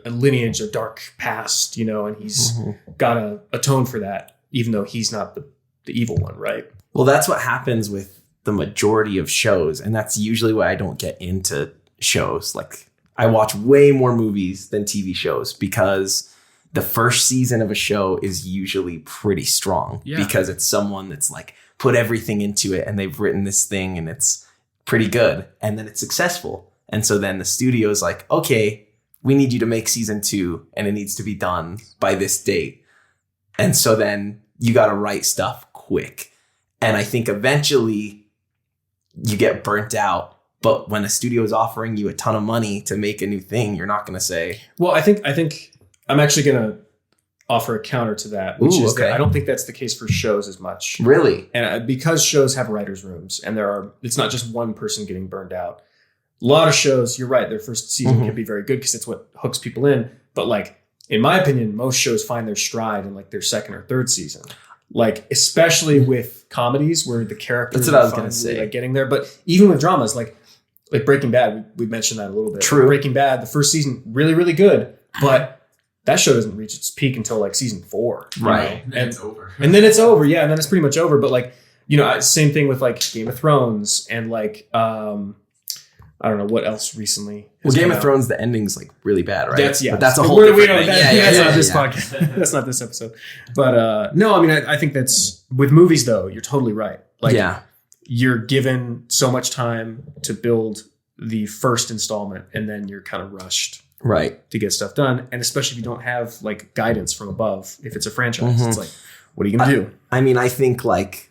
lineage, a dark past, and he's got to atone for that, even though he's not the evil one, right? Well, that's what happens with the majority of shows. And that's usually why I don't get into shows. Like, I watch way more movies than TV shows because the first season of a show is usually pretty strong because it's someone that's like put everything into it and they've written this thing and it's pretty good. And then it's successful. And so then the studio's like, okay, we need you to make season 2 and it needs to be done by this date. And so then you got to write stuff quick. And I think eventually you get burnt out. But when a studio is offering you a ton of money to make a new thing, you're not going to say, well, I think I'm actually going to offer a counter to that, which is that I don't think that's the case for shows as much. Really? And because shows have writers' rooms and it's not just one person getting burned out. A lot of shows, you're right, their first season can be very good because it's what hooks people in. But like, in my opinion, most shows find their stride in like their second or third season. Like, especially with comedies where the characters that's what I was going to say. Like getting there. But even with dramas, like Breaking Bad, we mentioned that a little bit. True. Breaking Bad, the first season, really, really good. But that show doesn't reach its peak until like season 4. Right. And then it's over. And then it's over. Yeah. And then it's pretty much over. But like, same thing with like Game of Thrones and like, I don't know what else recently. Well, Game of Thrones, the ending's like really bad, right? But that's a whole different thing. That's not this podcast. That's not this episode. But no, I mean, I think that's with movies though. You're totally right. Like, you're given so much time to build the first installment, and then you're kind of rushed, right, to get stuff done. And especially if you don't have like guidance from above, if it's a franchise, it's like, what are you gonna do? I mean, I think like,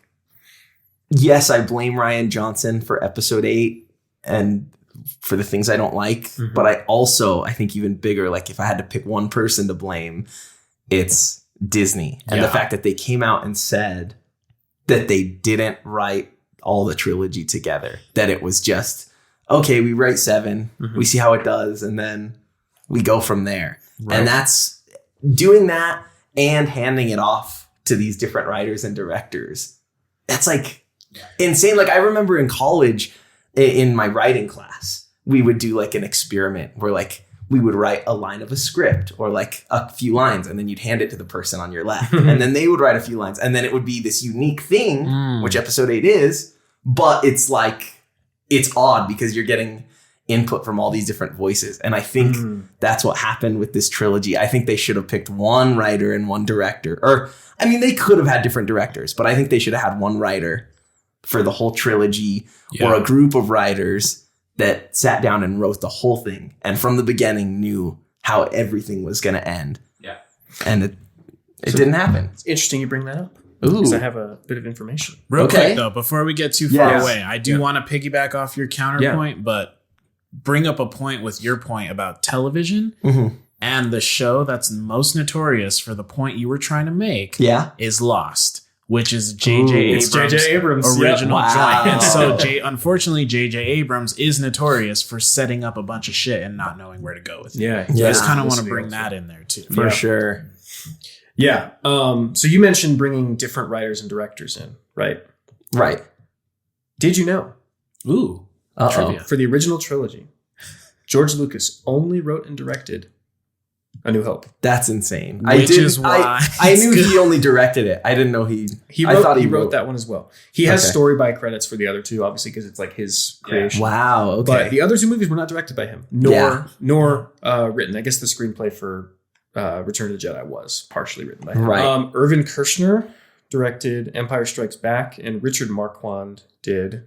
yes, I blame Rian Johnson for episode 8 and for the things I don't like. But I think even bigger, like if I had to pick one person to blame, it's Disney. And the fact that they came out and said that they didn't write all the trilogy together, that it was just, okay, we write 7, we see how it does, and then we go from there. Right. And that's doing that and handing it off to these different writers and directors. That's like insane. Like I remember in college, in my writing class, we would do like an experiment where like we would write a line of a script or like a few lines, and then you'd hand it to the person on your left and then they would write a few lines, and then it would be this unique thing, which episode 8 is, but it's like, it's odd because you're getting input from all these different voices. And I think that's what happened with this trilogy. I think they should have picked one writer and one director, or I mean, they could have had different directors, but I think they should have had one writer for the whole trilogy, or a group of writers that sat down and wrote the whole thing and from the beginning knew how everything was going to end. Yeah. And it didn't happen. It's interesting you bring that up. Ooh. Because I have a bit of information. Real quick though, before we get too far away, I do want to piggyback off your counterpoint, but bring up a point with your point about television and the show that's most notorious for the point you were trying to make is Lost. Which is J.J. Abrams' original joint. And so, unfortunately, J.J. Abrams is notorious for setting up a bunch of shit and not knowing where to go with it. I just kind of want to bring that in there, too. For sure. Yeah. So you mentioned bringing different writers and directors in, right? Right. Did you know? Ooh. Trivia. For the original trilogy, George Lucas only wrote and directed A New Hope. That's insane. Which is why I knew he only directed it. I didn't know he wrote that one as well. He has story by credits for the other two, obviously, because it's like his creation. Wow. Okay. But the other two movies were not directed by him, nor written. I guess the screenplay for Return of the Jedi was partially written by him. Right. Irvin Kershner directed Empire Strikes Back, and Richard Marquand did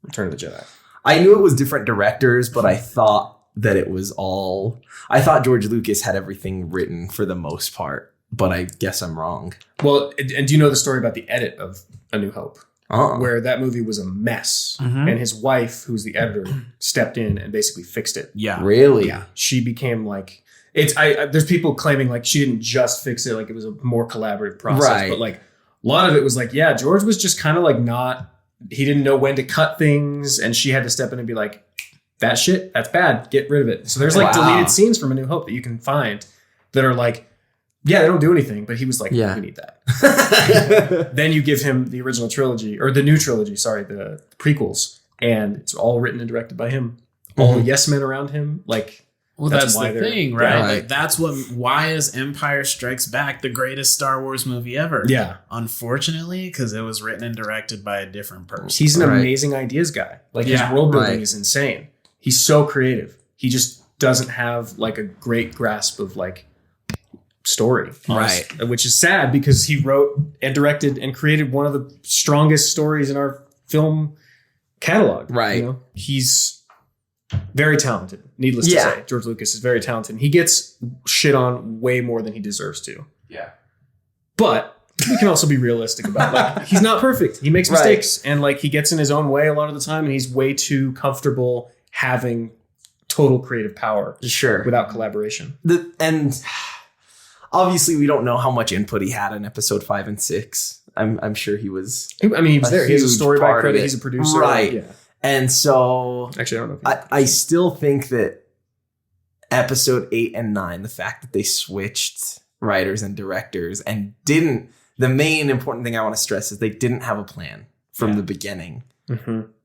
Return of the Jedi. I knew it was different directors, but I thought that it was all... I thought George Lucas had everything written for the most part, but I guess I'm wrong. Well, and do you know the story about the edit of A New Hope? Where that movie was a mess, and his wife, who's the editor, stepped in and basically fixed it. Yeah. Really? Yeah. She became like... there's people claiming like she didn't just fix it, like it was a more collaborative process. Right. But like a lot of it was like, George was just kind of like he didn't know when to cut things, and she had to step in and be like, that shit, that's bad. Get rid of it. So there's like deleted scenes from A New Hope that you can find that are like yeah, they don't do anything, but he was like, Yeah. we need that. Then you give him the original trilogy, or the new trilogy, sorry, the prequels, and it's all written and directed by him. All the yes men around him, like, Well, that's why the they're- thing, right? Right. Like, that's why is Empire Strikes Back the greatest Star Wars movie ever? Yeah. Unfortunately, because it was written and directed by a different person. He's an Right. amazing ideas guy. Like, his Yeah. world building Right. is insane. He's so creative. He just doesn't have like a great grasp of like story, honestly, which is sad because he wrote and directed and created one of the strongest stories in our film catalog. Right. You know? He's very talented. Needless to Yeah. say, George Lucas is very talented. He gets shit on way more than he deserves to. Yeah. But we can also be realistic about like he's not perfect. He makes Right. mistakes and like he gets in his own way a lot of the time, and he's way too comfortable having total creative power Sure. without collaboration. And obviously, we don't know how much input he had in episode 5 and 6. I'm sure he was. I mean, he was A there. He has a huge story by part of credit. it. He's a producer. Right. Yeah. And so Actually, I don't know. If I still think that episode 8 and 9, the fact that they switched writers and directors and didn't, the main important thing I want to stress is they didn't have a plan from the beginning,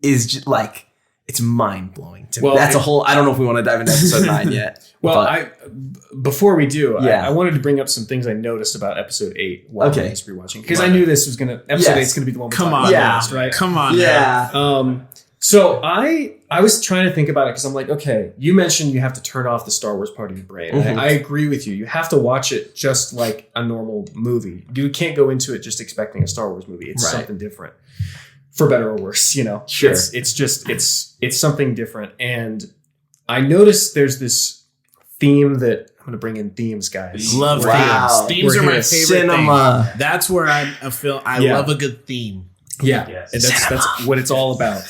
is just like, it's mind blowing to me. Well, That's a whole, I don't know if we want to dive into episode 9 yet. Well, but- before we do, Yeah. I wanted to bring up some things I noticed about episode 8 while Okay. I was rewatching, because I knew this was episode 8 is gonna be the one. Come talk on, about Yeah. next, right? Come on, yeah. So I was trying to think about it because I'm like, okay, you mentioned you have to turn off the Star Wars part of your brain. Mhm. I agree with you. You have to watch it just like a normal movie. You can't go into it just expecting a Star Wars movie. It's Right. something different, for better or worse. You know, Sure. it's something different. And I noticed there's this theme that I'm going to bring in themes, guys. Love Wow. themes. Themes We're are my here. favorite Cinema. thing. That's where I feel I Yeah. love a good theme. Yeah, Yes. and that's what it's all about.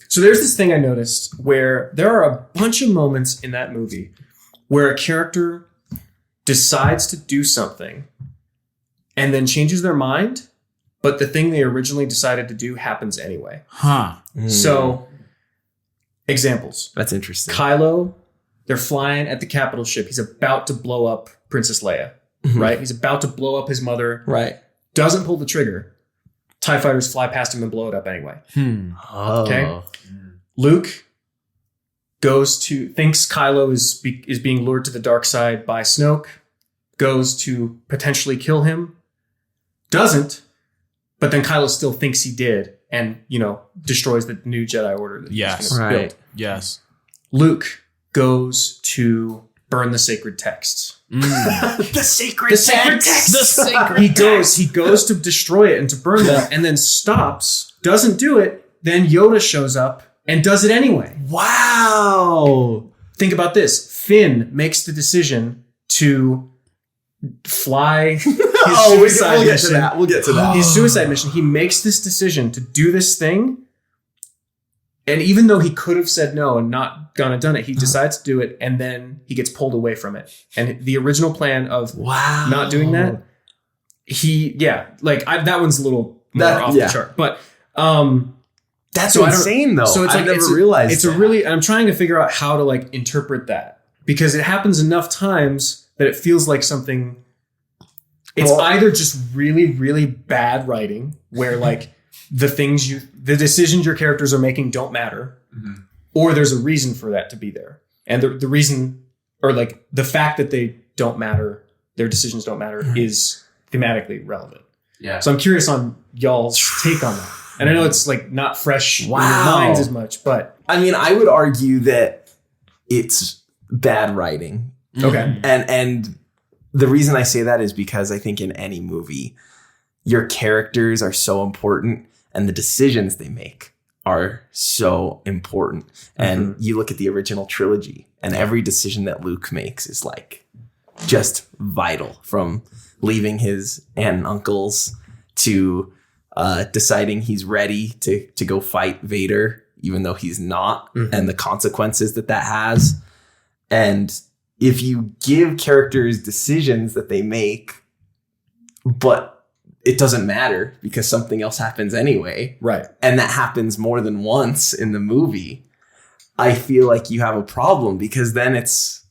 So there's this thing I noticed where there are a bunch of moments in that movie where a character decides to do something and then changes their mind, but the thing they originally decided to do happens anyway. Huh. So, examples. That's interesting. Kylo, they're flying at the capital ship. He's about to blow up Princess Leia, right? He's about to blow up his mother. Right. Doesn't pull the trigger. TIE fighters fly past him and blow it up anyway. Oh. Okay. Luke thinks Kylo is being lured to the dark side by Snoke, goes to potentially kill him, doesn't, but then Kylo still thinks he did, and destroys the new Jedi Order that Yes. he's gonna Right. build. Yes. Luke goes to burn the sacred texts. The sacred The sacred text. The sacred He goes to destroy it and to burn them, and then stops, doesn't do it. Then Yoda shows up and does it anyway. Wow. Think about this. Finn makes the decision to fly his suicide we'll get to mission. that. We'll get to that. His suicide mission. He makes this decision to do this thing. And even though he could have said no and not gone and done it, he decides to do it, and then he gets pulled away from it. And the original plan of Wow. not doing that, that one's a little more off the chart. But That's So I don't- insane, though. so it's I've like never realized. it's that. I'm trying to figure out how to like interpret that, because it happens enough times that it feels like something. It's Well- either just really, really bad writing where like the decisions your characters are making don't matter, or there's a reason for that to be there, and the reason, or like the fact that they don't matter, their decisions don't matter, is thematically relevant. Yeah. So I'm curious on y'all's take on that. And I know it's like not fresh in your Wow. minds as much, but I mean, I would argue that it's bad writing. okay. And the reason I say that is because I think in any movie, your characters are so important and the decisions they make are so important. And you look at the original trilogy, and every decision that Luke makes is like just vital, from leaving his aunt and uncles to deciding he's ready to go fight Vader, even though he's not, and the consequences that has. And if you give characters decisions that they make, but it doesn't matter because something else happens anyway, Right. and that happens more than once in the movie, I feel like you have a problem, because then it's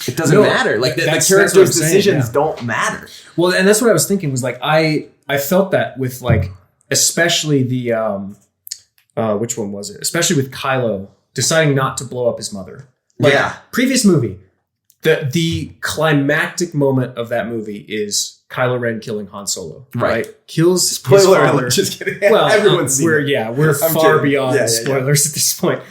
It doesn't matter. Like the character's decisions don't matter. Well, and that's what I was thinking was like, I felt that with like, especially the, which one was it? Especially with Kylo deciding not to blow up his mother. Like, previous movie, the climactic moment of that movie is Kylo Ren killing Han Solo. Right? Kills his father. Just kidding. Well, everyone's seen we're far beyond spoilers at this point.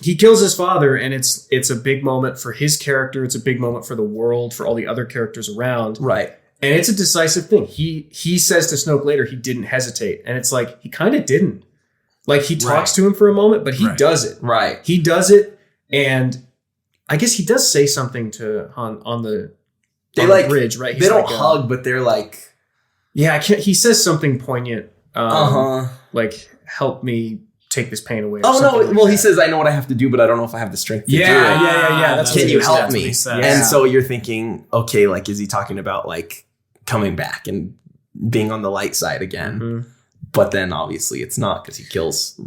He kills his father, and it's a big moment for his character. It's a big moment for the world, for all the other characters around. Right. And it's a decisive thing. He says to Snoke later he didn't hesitate, and it's like he kind of didn't. Like he talks to him for a moment, but he does it. Right. He does it, and I guess he does say something to Han on the bridge, right? He's they don't hug, but they're like, he says something poignant. Like, help me take this pain away. He says, I know what I have to do, but I don't know if I have the strength to do it. That's Can you help me? And so you're thinking, okay, like, is he talking about like coming back and being on the light side again? Mm-hmm. But then obviously it's not, because he kills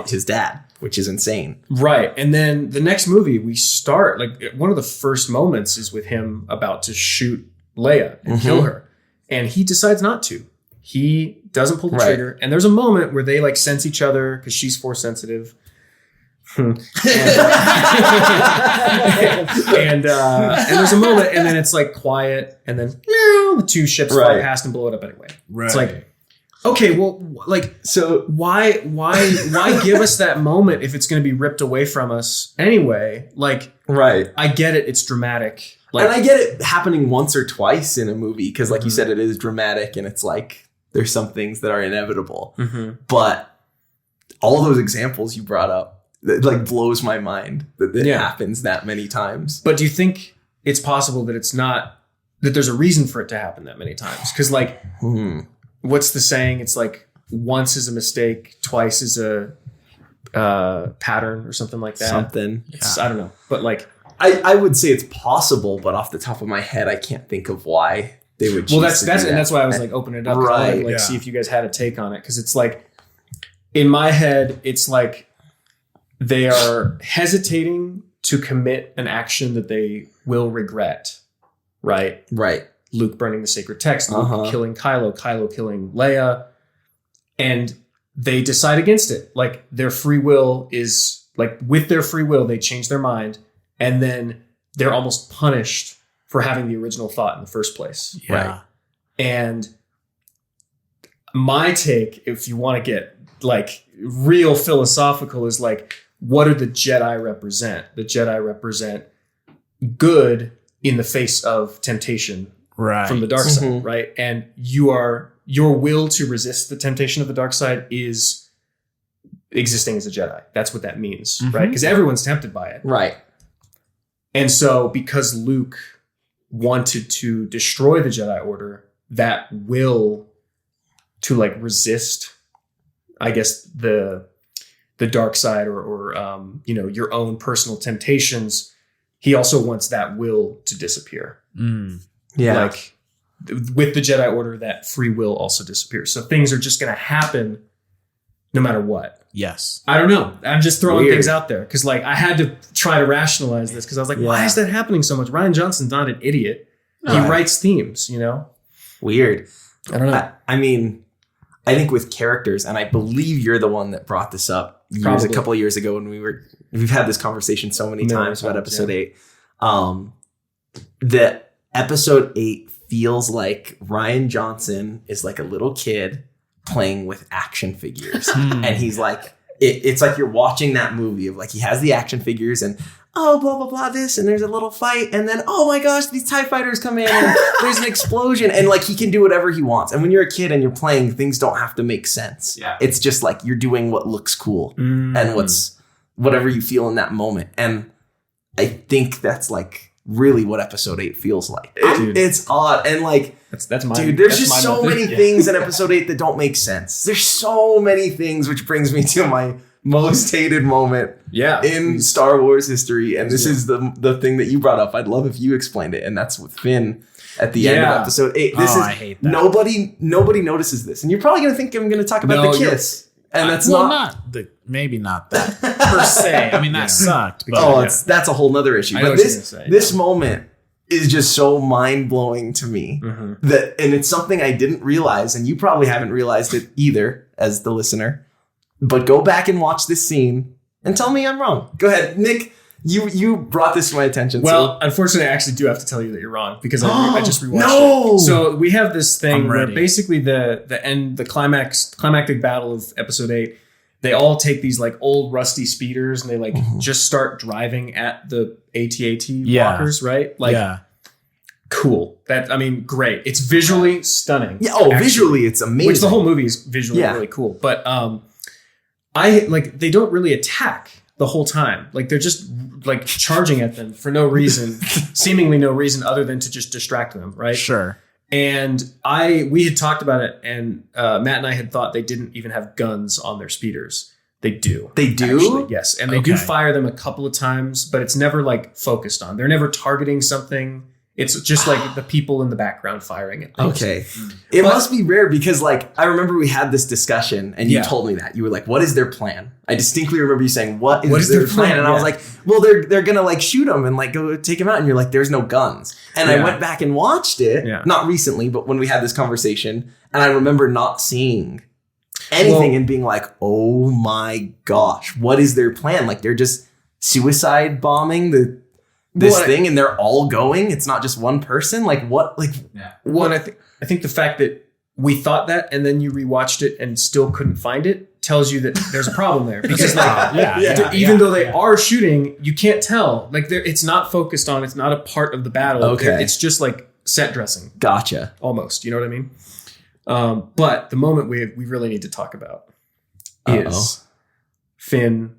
his dad, which is insane. Right. And then the next movie we start, like one of the first moments is with him about to shoot Leia and kill her. And he decides not to. He doesn't pull the trigger. And there's a moment where they like sense each other because she's force sensitive. and there's a moment, and then it's like quiet, and then the two ships fly past and blow it up anyway. Right. It's like, okay, well, like, so why give us that moment if it's going to be ripped away from us anyway? Like, I get it. It's dramatic. Like, and I get it happening once or twice in a movie because, like you said, it is dramatic, and it's like there's some things that are inevitable. Mm-hmm. But all those examples you brought up, it like blows my mind that it happens that many times. But do you think it's possible that it's not, that there's a reason for it to happen that many times? Because like, what's the saying? It's like once is a mistake, twice is a pattern or something like that. I don't know. But like, I would say it's possible, but off the top of my head, I can't think of why they would choose to do that. And that's why I was like, open it up. Right. Like, see if you guys had a take on it. Because it's like, in my head, it's like they are hesitating to commit an action that they will regret. Right? Right. Luke burning the sacred text, Luke killing Kylo killing Leia. And they decide against it. Like, their free will is, like, with their free will, they change their mind. And then they're almost punished for having the original thought in the first place. Yeah. Right. And my take, if you want to get like real philosophical, is like, what do the Jedi represent? The Jedi represent good in the face of temptation from the dark side, right? And your will to resist the temptation of the dark side is existing as a Jedi. That's what that means, right? Because everyone's tempted by it. Right. And so because Luke wanted to destroy the Jedi Order, that will to like resist, I guess, the dark side or your own personal temptations, he also wants that will to disappear. Yeah. Like with the Jedi Order, that free will also disappears. So things are just going to happen no matter what. Yes. I don't know. I'm just throwing things out there because like I had to try to rationalize this because I was like, why is that happening so much? Ryan Johnson's not an idiot. He writes themes, Weird. I don't know. I mean, I think with characters, and I believe you're the one that brought this up a couple of years ago when we've had this conversation so many times about episode 8. That episode 8 feels like Ryan Johnson is like a little kid playing with action figures. And he's like, it's like you're watching that movie of like, he has the action figures and blah, blah, blah, this, and there's a little fight. And then, oh my gosh, these TIE fighters come in and there's an explosion. And like, he can do whatever he wants. And when you're a kid and you're playing, things don't have to make sense. Yeah. It's just like, you're doing what looks cool and whatever you feel in that moment. And I think that's like really what episode 8 feels like. It's odd. And like, that's my dude, there's just so many things in episode 8 that don't make sense. There's so many things, which brings me to my most hated moment in Star Wars history. And this is the thing that you brought up. I'd love if you explained it. And that's with Finn at the end of episode 8. I hate that. Nobody notices this. And you're probably going to think I'm going to talk about the kiss. And that's maybe not that per se. I mean, that sucked. But that's a whole nother issue. I know But what you're gonna say, this moment is just so mind blowing to me that, and it's something I didn't realize, and you probably haven't realized it either as the listener. But go back and watch this scene and tell me I'm wrong. Go ahead, Nick. You brought this to my attention. Well, unfortunately, I actually do have to tell you that you're wrong because I just rewatched No! it. So we have this thing where ready. basically the climactic battle of episode 8, they all take these like old rusty speeders and they like just start driving at the AT-AT walkers, right? Like, cool. Great. It's visually stunning. Yeah. actually. Visually, it's amazing. Which the whole movie is visually really cool. But they don't really attack the whole time. Like they're just like charging at them for no reason, seemingly no reason other than to just distract them, right? sure. And we had talked about it, and Matt and I had thought they didn't even have guns on their speeders. They do. They do? Actually, yes. And they do fire them a couple of times, but it's never like focused on. They're never targeting something. It's just like the people in the background firing it. Okay. It must be rare because like, I remember we had this discussion and you told me that. You were like, what is their plan? I distinctly remember you saying, what is their plan? And I was like, well, they're going to like shoot them and like go take him out. And you're like, there's no guns. And I went back and watched it, not recently, but when we had this conversation, and I remember not seeing anything and being like, oh my gosh, what is their plan? Like they're just suicide bombing this thing and they're all going. It's not just one person. Like what? Like one. I think the fact that we thought that and then you rewatched it and still couldn't find it tells you that there's a problem there because even though they are shooting, you can't tell. Like it's not focused on. It's not a part of the battle. Okay, it's just like set dressing. Gotcha. Almost. You know what I mean? But the moment we really need to talk about is Finn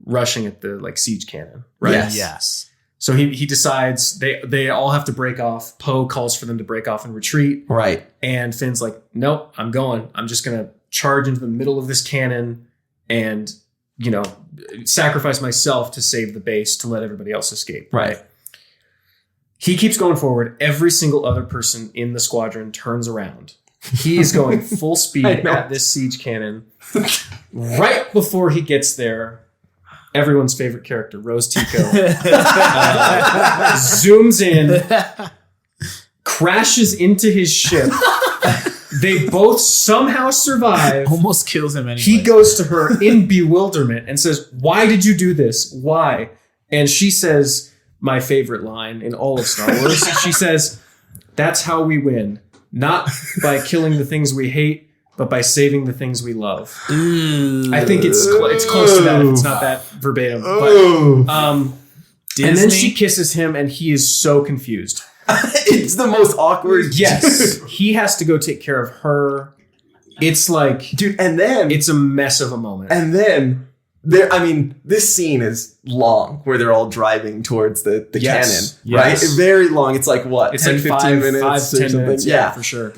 rushing at the like siege cannon. Right? Yes. So he decides they all have to break off. Poe calls for them to break off and retreat. Right. And Finn's like, nope, I'm going. I'm just going to charge into the middle of this cannon and, sacrifice myself to save the base to let everybody else escape. Right. He keeps going forward. Every single other person in the squadron turns around. He is going full speed at this siege cannon. Right before he gets there, everyone's favorite character, Rose Tico, zooms in, crashes into his ship. They both somehow survive. Almost kills him anyway. He goes to her in bewilderment and says, "Why did you do this? Why?" And she says, my favorite line in all of Star Wars. She says, "That's how we win. Not by killing the things we hate, but by saving the things we love." I think it's close to that if it's not that verbatim. But, and then she kisses him and he is so confused. It's the most awkward. Yes. He has to go take care of her. It's like, dude, and then it's a mess of a moment. And then this scene is long where they're all driving towards the cannon, right? Very long. It's like what? It's 10, like 15 minutes, 5, 10 or something. minutes. Yeah, for sure.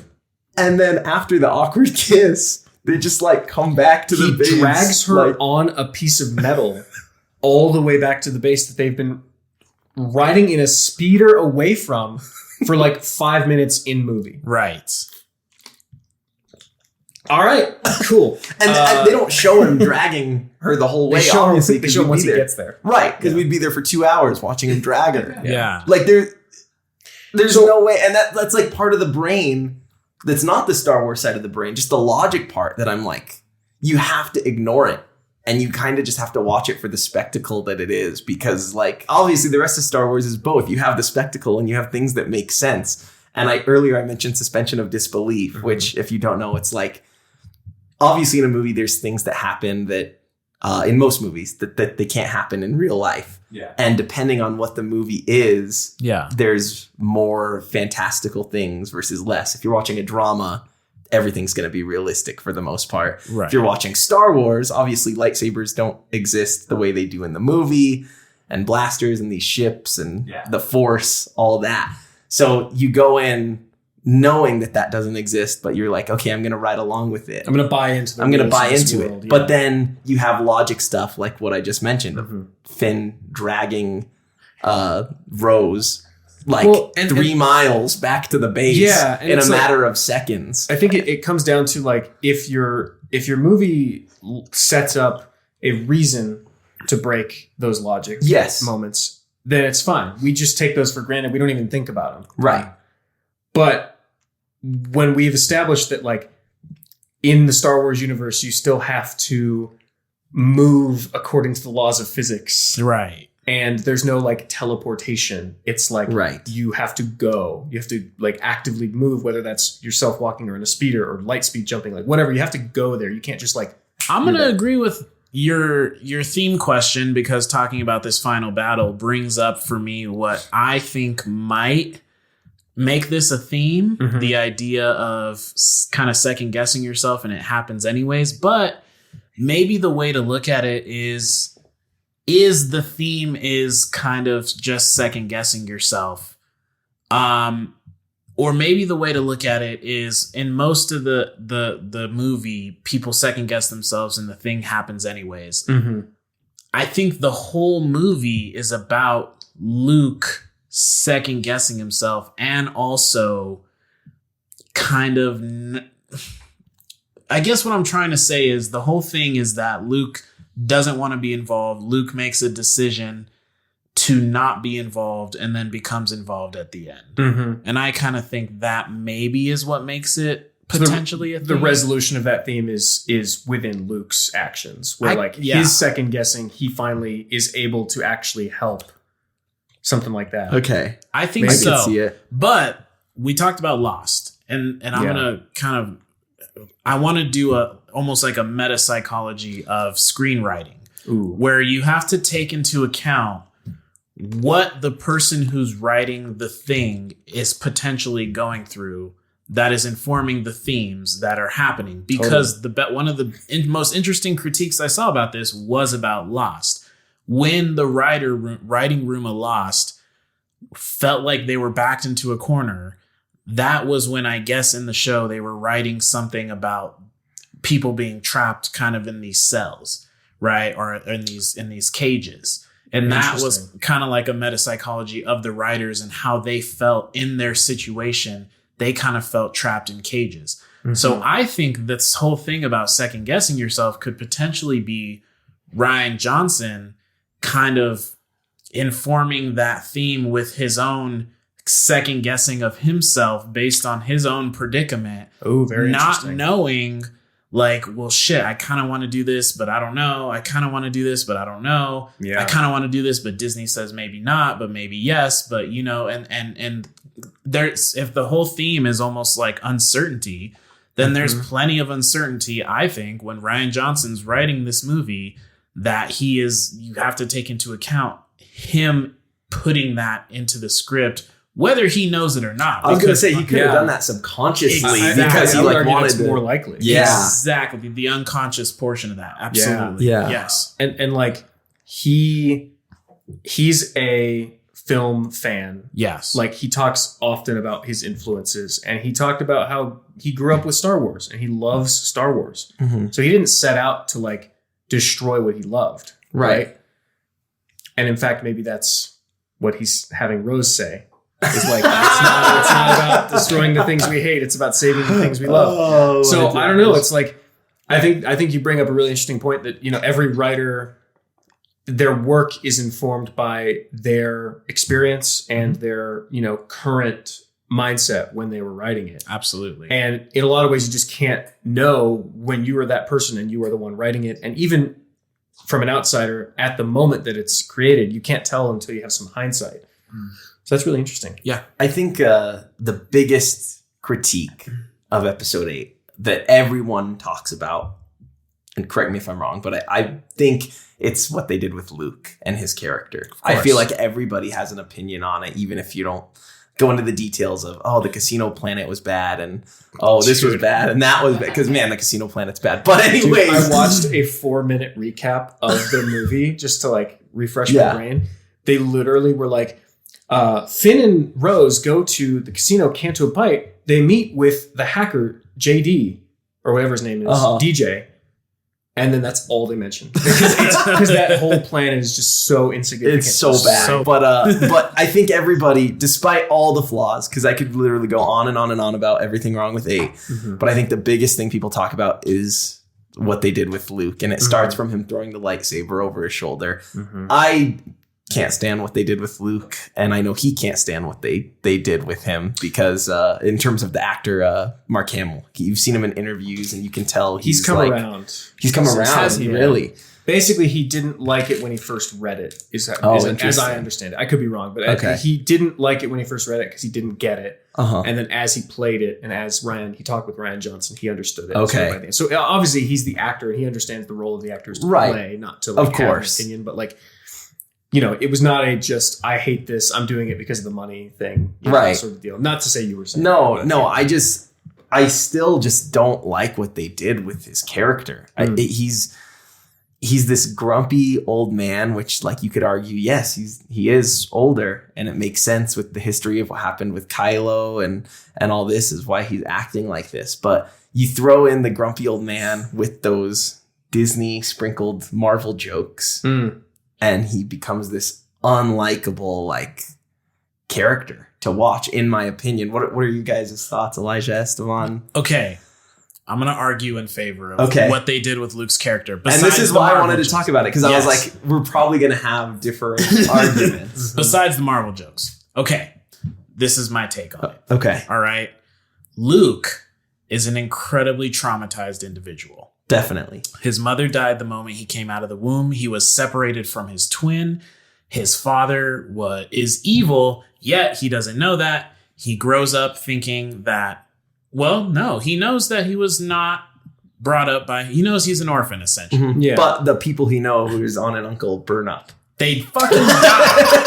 And then after the awkward kiss, they just like come back to the base. He drags her on a piece of metal all the way back to the base that they've been riding in a speeder away from for like 5 minutes in movie. Right. All right, cool. And they don't show him dragging her the whole way. They show obviously, him once he gets there. Right, because we'd be there for 2 hours watching him drag her. Yeah. Like there's no way. And that's like part of the brain that's not the Star Wars side of the brain, just the logic part that I'm like, you have to ignore it. And you kind of just have to watch it for the spectacle that it is. Because like, obviously the rest of Star Wars is both. You have the spectacle and you have things that make sense. And earlier I mentioned suspension of disbelief, which if you don't know, it's like, obviously in a movie, there's things that happen that in most movies that they can't happen in real life. Yeah. And depending on what the movie is, there's more fantastical things versus less. If you're watching a drama, everything's going to be realistic for the most part. Right. If you're watching Star Wars, obviously lightsabers don't exist the way they do in the movie, and blasters and these ships and the Force, all that. So you go in knowing that doesn't exist, but you're like, okay, I'm going to ride along with it. I'm going to buy into it. But then you have logic stuff like what I just mentioned. Finn dragging Rose like 3 miles back to the base in a matter of seconds. I think it comes down to like, if you're movie sets up a reason to break those logic moments, then it's fine. We just take those for granted. We don't even think about them. Right. But when we've established that, like, in the Star Wars universe, you still have to move according to the laws of physics. Right. And there's no like teleportation. It's like you have to go. You have to like actively move, whether that's yourself walking or in a speeder or light speed jumping, like whatever. You have to go there. You can't just like. I'm going to agree with your theme question, because talking about this final battle brings up for me what I think might make this a theme. Mm-hmm. The idea of kind of second guessing yourself and it happens anyways. But maybe the way to look at it is the theme is kind of just second guessing yourself. Or maybe the way to look at it is, in most of the movie, people second guess themselves and the thing happens anyways. Mm-hmm. I think the whole movie is about Luke second guessing himself, and also kind of, I guess what I'm trying to say is the whole thing is that Luke doesn't want to be involved. Luke makes a decision to not be involved and then becomes involved at the end. Mm-hmm. And I kind of think that maybe is what makes it potentially a theme. The resolution of that theme is within Luke's actions, where his second guessing, he finally is able to actually help. Something like that. Okay. I think maybe so. I can see it. But we talked about Lost, and I'm going to kind of, I want to do almost like a meta psychology of screenwriting. Ooh. Where you have to take into account what the person who's writing the thing is potentially going through that is informing the themes that are happening. Because one of the most interesting critiques I saw about this was about Lost. When the writing room of Lost felt like they were backed into a corner, that was when, I guess, in the show they were writing something about people being trapped kind of in these cells, right? Or in these cages. And that was kind of like a meta psychology of the writers and how they felt in their situation. They kind of felt trapped in cages. Mm-hmm. So I think this whole thing about second guessing yourself could potentially be Rian Johnson kind of informing that theme with his own second guessing of himself based on his own predicament. Oh, very interesting. Not knowing, like, well, shit, I kind of want to do this, but I don't know. I kind of want to do this, but I don't know. Yeah. I kind of want to do this, but Disney says maybe not, but maybe yes. But, you know, and there's, if the whole theme is almost like uncertainty, then there's plenty of uncertainty, I think, when Rian Johnson's writing this movie, that you have to take into account him putting that into the script, whether he knows it or not. I was going to say, he could have done that subconsciously because he wanted to. More likely. Yeah. Exactly. The unconscious portion of that. Absolutely. Yeah. Yes. And like he's a film fan. Yes. Like he talks often about his influences, and he talked about how he grew up with Star Wars and he loves Star Wars. Mm-hmm. So he didn't set out to like destroy what he loved. Right. And in fact, maybe that's what he's having Rose say. It's like, it's not about destroying the things we hate. It's about saving the things we love. So I don't know. It's like, I think you bring up a really interesting point that, you know, every writer, their work is informed by their experience and their, you know, current mindset when they were writing it. Absolutely. And in a lot of ways, you just can't know when you are that person and you are the one writing it. And even from an outsider, at the moment that it's created, you can't tell until you have some hindsight. So that's really interesting. Yeah. I think the biggest critique of episode 8 that everyone talks about, and correct me if I'm wrong, but I think it's what they did with Luke and his character. I feel like everybody has an opinion on it, even if you don't go into the details of, oh, the casino planet was bad, and oh, this was bad, and that was bad. Because, man, the casino planet's bad. But anyways. Dude, I watched a 4-minute recap of the movie just to like refresh my brain. They literally were like, Finn and Rose go to the casino Canto Bight. They meet with the hacker, JD, or whatever his name is, DJ. And then that's all they mention. Because that whole plan is just so insignificant. It's so bad. But I think everybody, despite all the flaws, because I could literally go on and on and on about everything wrong with 8, but I think the biggest thing people talk about is what they did with Luke, and it starts from him throwing the lightsaber over his shoulder. I can't stand what they did with Luke, and I know he can't stand what they did with him, because in terms of the actor Mark Hamill, you've seen him in interviews and you can tell he's come around. He's come around. Has he really? Basically, he didn't like it when he first read it. As I understand it. I could be wrong, but he didn't like it when he first read it because he didn't get it. And then as he played it, and as he talked with Ryan Johnson, he understood it. Okay. So obviously, he's the actor, and he understands the role of the actors to play, not to have an opinion, but like, it was not a just, I hate this, I'm doing it because of the money thing, sort of deal. Not to say you were saying I still just don't like what they did with his character. He's this grumpy old man, which, like, you could argue, yes, he is older, and it makes sense with the history of what happened with Kylo and all this is why he's acting like this. But you throw in the grumpy old man with those Disney sprinkled Marvel jokes, and he becomes this unlikable, like, character to watch, in my opinion. What are you guys' thoughts, Elijah, Estevan? Okay. I'm going to argue in favor of what they did with Luke's character. And this is why I wanted to talk about it, because I was like, we're probably going to have different arguments. Besides the Marvel jokes. Okay. This is my take on it. Okay. All right. Luke is an incredibly traumatized individual. Definitely. His mother died the moment he came out of the womb. He was separated from his twin. His father is evil, yet he doesn't know that. He grows up thinking that, well, no, he knows that he was not brought up he knows he's an orphan, essentially. Yeah. But the people he knows who's on an uncle burn up. They fucking die.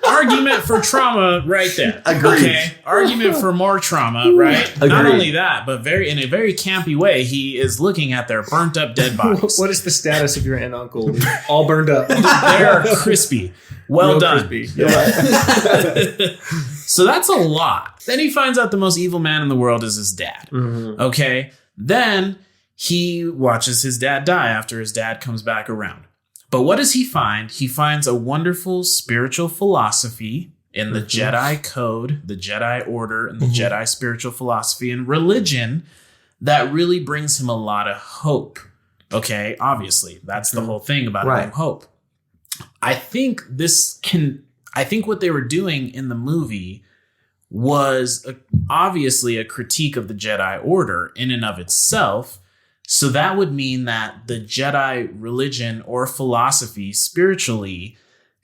Argument for trauma right there. Agreed. Okay. Argument for more trauma, right? Agreed. Not only that, but in a very campy way, he is looking at their burnt up dead bodies. What is the status of your aunt and uncle? All burned up. They're crispy. Well Real done. Crispy. Yeah. So that's a lot. Then he finds out the most evil man in the world is his dad. Okay. Then he watches his dad die after his dad comes back around. But what does he find? He finds a wonderful spiritual philosophy in the Jedi code, the Jedi order, and the Jedi spiritual philosophy and religion that really brings him a lot of hope. Okay, obviously, that's the whole thing about having hope. I think what they were doing in the movie was obviously a critique of the Jedi order in and of itself. So that would mean that the Jedi religion or philosophy spiritually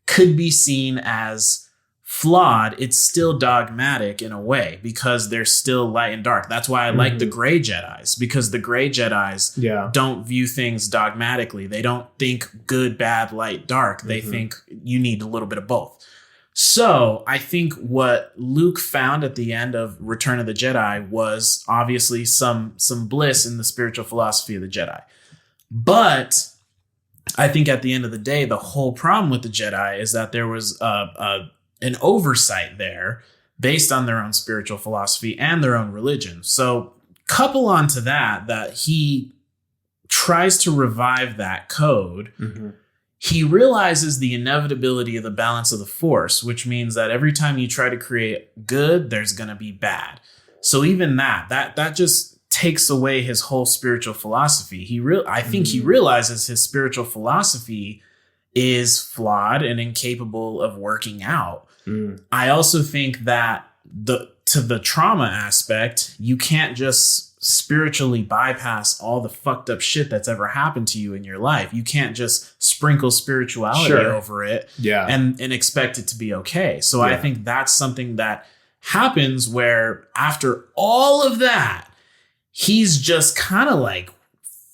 could be seen as flawed. It's still dogmatic in a way because they're still light and dark. That's why I like the gray Jedis, because the gray Jedis don't view things dogmatically. They don't think good, bad, light, dark. They think you need a little bit of both. So I think what Luke found at the end of Return of the Jedi was obviously some bliss in the spiritual philosophy of the Jedi. But I think at the end of the day, the whole problem with the Jedi is that there was an oversight there based on their own spiritual philosophy and their own religion. So couple onto that he tries to revive that code. He realizes the inevitability of the balance of the Force, which means that every time you try to create good, there's going to be bad. So even that just takes away his whole spiritual philosophy. I think he realizes his spiritual philosophy is flawed and incapable of working out. I also think that to the trauma aspect, you can't just spiritually bypass all the fucked up shit that's ever happened to you in your life. You can't just sprinkle spirituality over it and expect it to be okay. So I think that's something that happens where after all of that, he's just kind of like,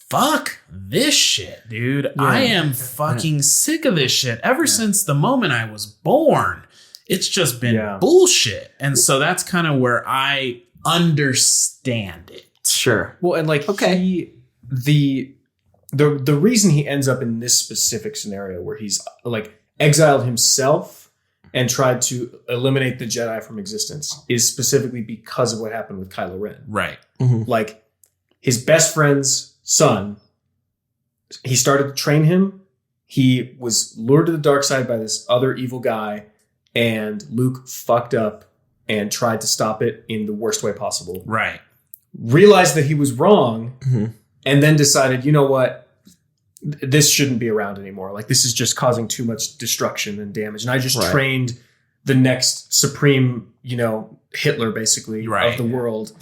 fuck this shit, dude. I am fucking sick of this shit. Ever since the moment I was born, it's just been bullshit. And so that's kind of where I understand it. Sure. Well, and like, the reason he ends up in this specific scenario where he's like exiled himself and tried to eliminate the Jedi from existence is specifically because of what happened with Kylo Ren. Right. Like his best friend's son, he started to train him. He was lured to the dark side by this other evil guy, and Luke fucked up and tried to stop it in the worst way possible. Right. Realized that he was wrong and then decided, you know what, this shouldn't be around anymore. Like, this is just causing too much destruction and damage. And I just trained the next supreme, Hitler, basically, of the world.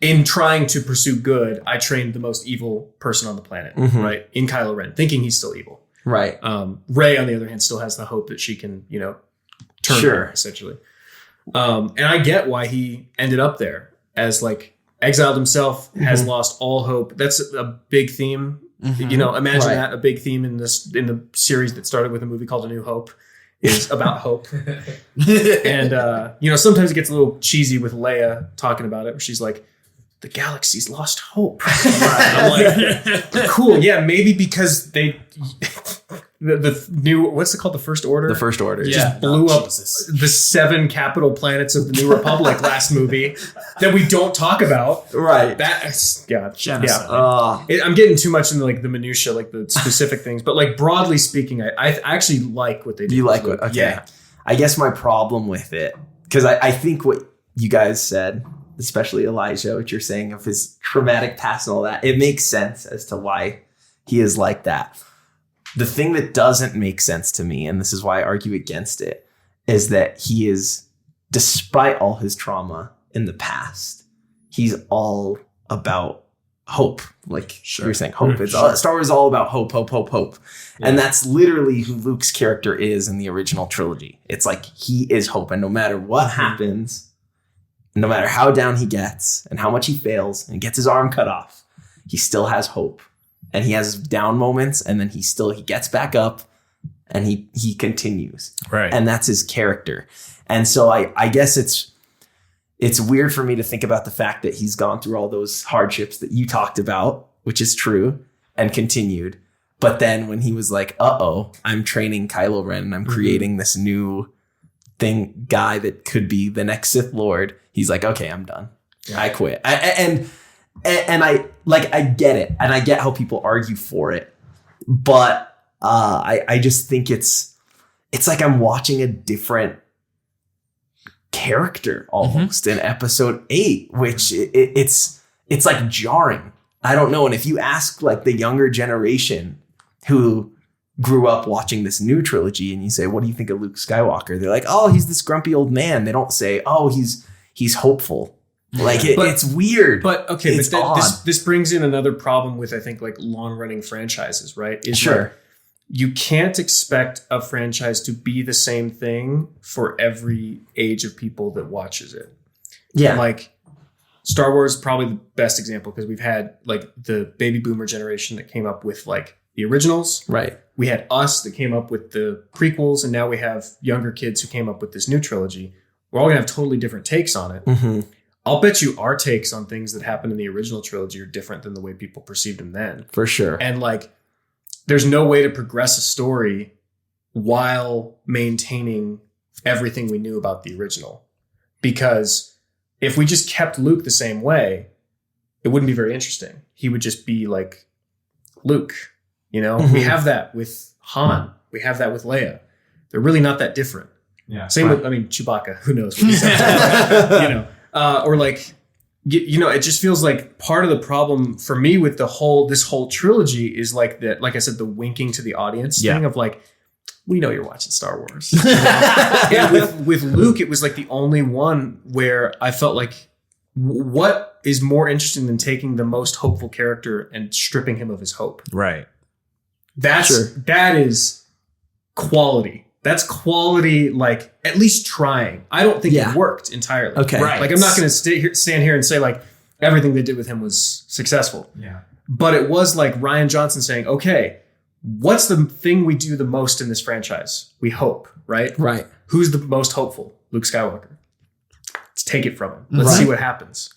In trying to pursue good, I trained the most evil person on the planet, right? In Kylo Ren, thinking he's still evil. Right. Rey, on the other hand, still has the hope that she can, turn her, essentially. And I get why he ended up there as like exiled himself, has lost all hope. That's a big theme. Imagine that, a big theme in the series that started with a movie called A New Hope is about hope. And, sometimes it gets a little cheesy with Leia talking about it, where she's like, the galaxy's lost hope. I'm like, cool. Yeah, maybe because the new, what's it called? The First Order? The First Order. Just blew up the 7 capital planets of the New Republic last movie that we don't talk about. Right. That's, Genocide. I'm getting too much into like the minutia, like the specific things, but like broadly speaking, I actually like what they do. You like what? Okay. Yeah. I guess my problem with it, because I think what you guys said, especially Elijah, what you're saying of his traumatic past and all that, it makes sense as to why he is like that. The thing that doesn't make sense to me, and this is why I argue against it, is that he is, despite all his trauma in the past, he's all about hope. Like you were saying, hope. Star Wars is all about hope, hope, hope, hope. Yeah. And that's literally who Luke's character is in the original trilogy. It's like he is hope. And no matter what happens, no matter how down he gets and how much he fails and gets his arm cut off, he still has hope. And he has down moments, and then he gets back up and he continues. Right. And that's his character. And so I guess it's weird for me to think about the fact that he's gone through all those hardships that you talked about, which is true, and continued. But then when he was like, I'm training Kylo Ren and I'm creating this new guy that could be the next Sith Lord, he's like, okay, I'm done. Yeah. I quit. And I get it, and I get how people argue for it, but I just think it's like I'm watching a different character almost in episode 8, which it's like jarring. I don't know. And if you ask like the younger generation who grew up watching this new trilogy, and you say, what do you think of Luke Skywalker? They're like, oh, he's this grumpy old man. They don't say, oh, he's hopeful. Like it's weird. But okay, it's odd. This brings in another problem with, I think, like long running franchises, right? Sure. You can't expect a franchise to be the same thing for every age of people that watches it. Yeah. Like Star Wars is probably the best example, because we've had like the baby boomer generation that came up with like the originals. Right. We had us that came up with the prequels, and now we have younger kids who came up with this new trilogy. We're all gonna have totally different takes on it. Mm-hmm. I'll bet you our takes on things that happened in the original trilogy are different than the way people perceived them then. For sure. And like, there's no way to progress a story while maintaining everything we knew about the original. Because if we just kept Luke the same way, it wouldn't be very interesting. He would just be like Luke, We have that with Han. We have that with Leia. They're really not that different. Yeah. Same with, Chewbacca, who knows what he sounds like, or like, it just feels like part of the problem for me with this whole trilogy is like that, like I said, the winking to the audience thing of like, we know you're watching Star Wars. And with Luke, it was like the only one where I felt like, what is more interesting than taking the most hopeful character and stripping him of his hope? Right. That is quality. That's quality, like at least trying. I don't think it worked entirely. Okay. Right. Like I'm not going to stand here and say like everything they did with him was successful. Yeah. But it was like Rian Johnson saying, okay, what's the thing we do the most in this franchise? We hope, right? Right. Who's the most hopeful? Luke Skywalker. Let's take it from him. Let's see what happens.